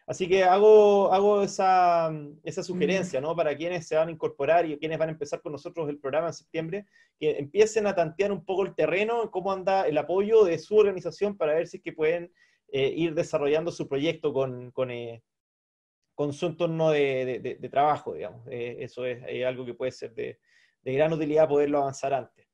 Así que hago esa sugerencia, ¿no? Para quienes se van a incorporar y quienes van a empezar con nosotros el programa en septiembre, que empiecen a tantear un poco el terreno, cómo anda el apoyo de su organización para ver si es que pueden ir desarrollando su proyecto con su entorno de trabajo, digamos. Eso es algo que puede ser de gran utilidad poderlo avanzar antes.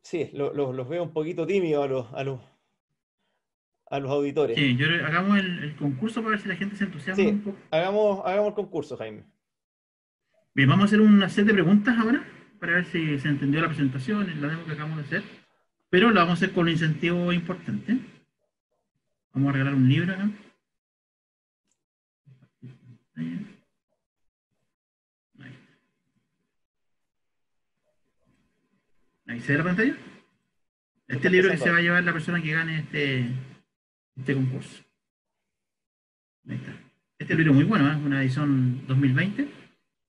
Sí, los veo un poquito tímidos a los auditores. Sí, hagamos el concurso para ver si la gente se entusiasma un Sí, poco. hagamos el concurso, Jaime. Bien, vamos a hacer una set de preguntas ahora para ver si se entendió la presentación, la demo que acabamos de hacer. Pero lo vamos a hacer con un incentivo importante. Vamos a regalar un libro acá. Ahí, ahí se ve la pantalla. Se Este está libro que empezando a se va a ver. llevar la persona que gane este concurso. Ahí está. Este libro es muy bueno, ¿eh? Es una edición 2020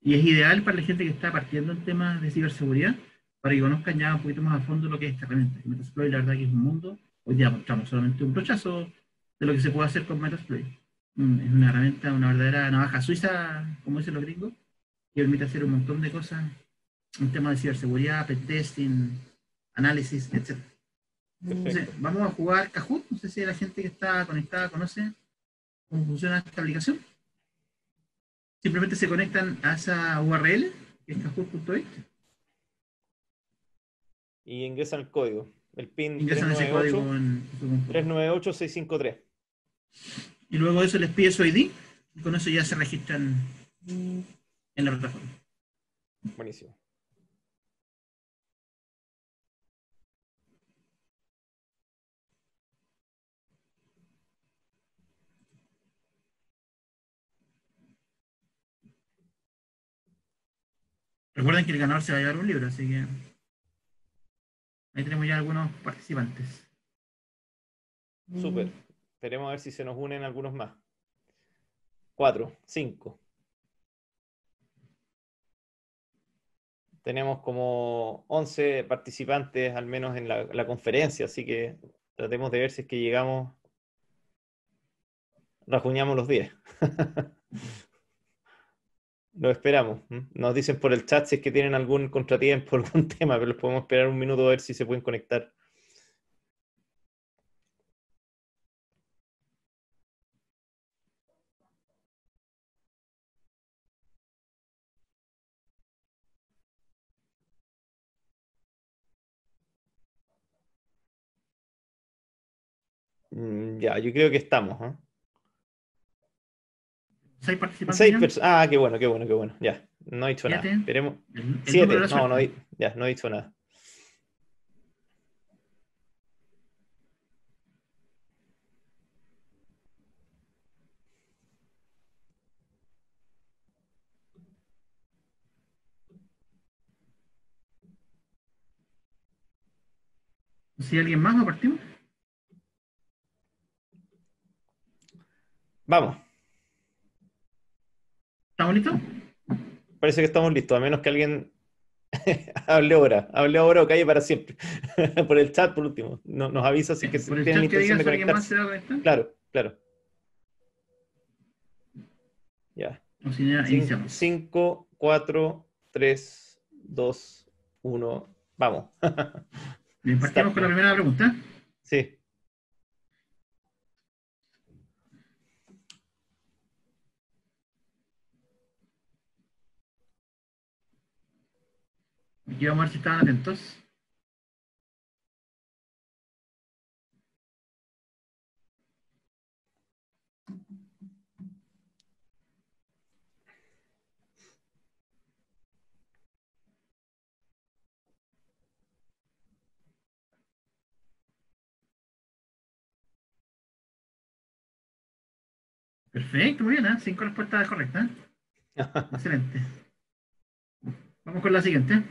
y es ideal para la gente que está partiendo en temas de ciberseguridad para que conozcan ya un poquito más a fondo lo que es esta herramienta. Metasploit, la verdad que es un mundo. Hoy día mostramos solamente un brochazo de lo que se puede hacer con Metasploit. Es una herramienta, una verdadera navaja suiza, como dicen los gringos, que permite hacer un montón de cosas en temas de ciberseguridad, pentesting, análisis, etcétera. Entonces, Perfecto. vamos a jugar Kahoot. No sé si la gente que está conectada conoce cómo funciona esta aplicación. Simplemente se conectan a esa URL, que es kahoot.it, Y ingresan el código. El PIN ingresan ese código en su computador. 398-653. Y luego de eso les pide su ID, y con eso ya se registran en la plataforma. Buenísimo. Recuerden que el ganador se va a llevar un libro, así que ahí tenemos ya algunos participantes. Súper. Esperemos a ver si se nos unen algunos más. 4, 5. Tenemos como 11 participantes al menos en la conferencia, así que tratemos de ver si es que llegamos, rajuñamos los 10. Lo esperamos. Nos dicen por el chat si es que tienen algún contratiempo, algún tema, pero los podemos esperar un minuto a ver si se pueden conectar. Ya, yo creo que estamos, ¿eh? 6 participantes Seis ya, personas. Ah, qué bueno, qué bueno, qué bueno. Ya, no he dicho nada. 7, Esperemos. el número de 7. la No, suerte. ya, no he dicho nada. Si alguien más, ¿no partimos? Vamos, ¿Estamos listos? parece que estamos listos, a menos que alguien Hable ahora o calle para siempre. Por el chat, por último. Nos avisa si es que Por el tienen chat que intención digan de si alguien más se conectarse. va a conectar. Claro, claro. Ya. O si no, iniciamos. 5, 4, 3, 2, 1. Vamos. Bien, partimos Start con la now. primera pregunta. Sí. Aquí vamos a ver si estaban atentos. Perfecto, muy bien, ¿eh? 5 respuestas correctas. Excelente. Vamos con la siguiente.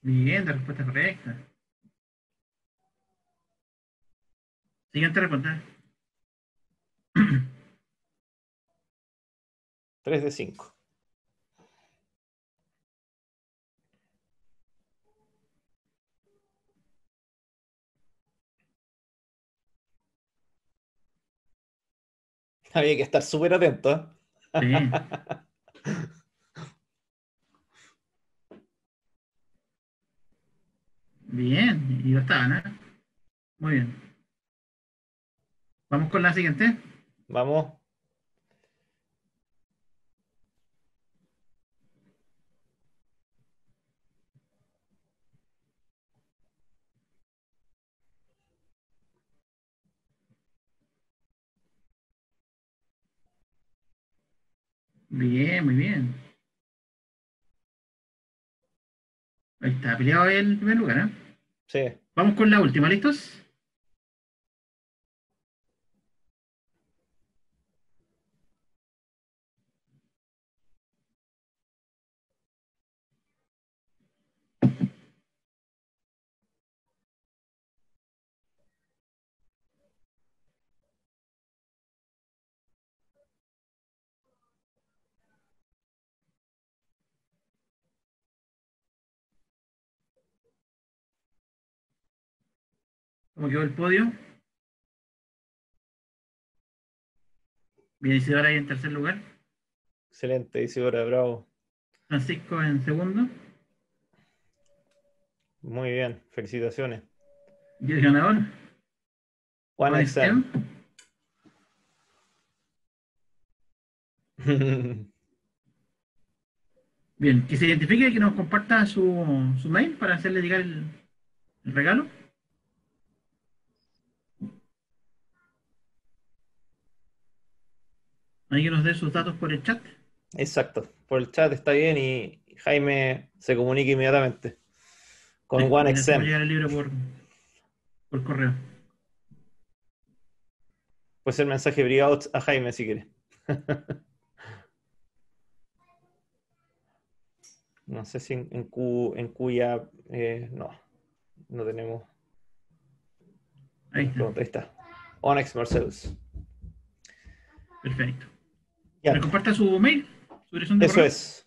Bien, la respuesta correcta. Siguiente respuesta. 3 de 5. Había que estar súper atento, ¿eh? Sí. Bien, y ya estaban, ¿eh? Muy bien. Vamos con la siguiente. Vamos. Bien, muy bien. Ahí está, peleado el primer lugar, ¿eh? Sí. Vamos con la última, ¿listos? ¿Cómo quedó el podio? Bien, Isidora ahí en tercer lugar. Excelente, Isidora, bravo. Francisco en segundo. Muy bien, felicitaciones. Y el ganador, One Juan XM. Esteban. Bien, que se identifique y que nos comparta su mail para hacerle llegar el regalo. Ahí que nos dé sus datos por el chat. Exacto, por el chat está bien y Jaime se comunica inmediatamente con Sí, y le hacemos OneXM. llegar el libro por correo. Puede ser mensaje privado a Jaime si quiere. No sé si en Q ya no tenemos. Ahí Nos está. pregunta, ahí está. Onyx Marcellus. Perfecto. Que Ya, nos comparta su mail, su dirección de eso correo, es.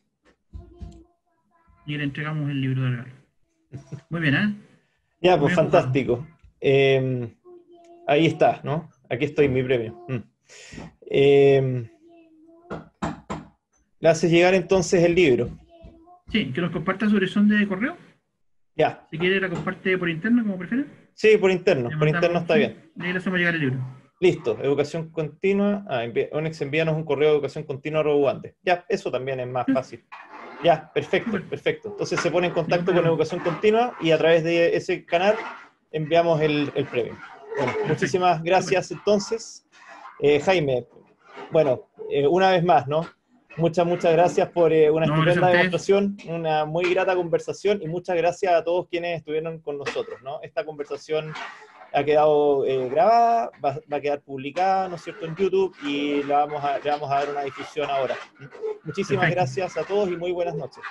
y le entregamos el libro de regalo. Muy bien, ¿eh? Ya, Muy pues bien jugado. fantástico. Ahí está, ¿no? Aquí estoy, mi premio. Eh, Le haces llegar entonces el libro. Sí, que nos comparta su dirección de correo. Ya. Si quiere, la comparte por interno, como prefiere. Sí, Le por interno mandamos, está sí, bien. y ahí le hacemos llegar el libro. Listo, educación continua. Onyx, envíanos un correo de educación continua @Ugande. Ya, eso también es más Sí, fácil. Ya, perfecto, súper, perfecto. Entonces se pone en ningún contacto con problema. educación continua y a través de ese canal enviamos el premio. Bueno, Perfecto, muchísimas súper. gracias entonces. Jaime, bueno, una vez más, ¿no? Muchas gracias por una No, gracias a estupenda ustedes. demostración, una muy grata conversación y muchas gracias a todos quienes estuvieron con nosotros, ¿no? Esta conversación ha quedado grabada, va a quedar publicada, ¿no es cierto?, en YouTube y le vamos a dar una difusión ahora. Muchísimas Perfecto. gracias a todos y muy buenas noches.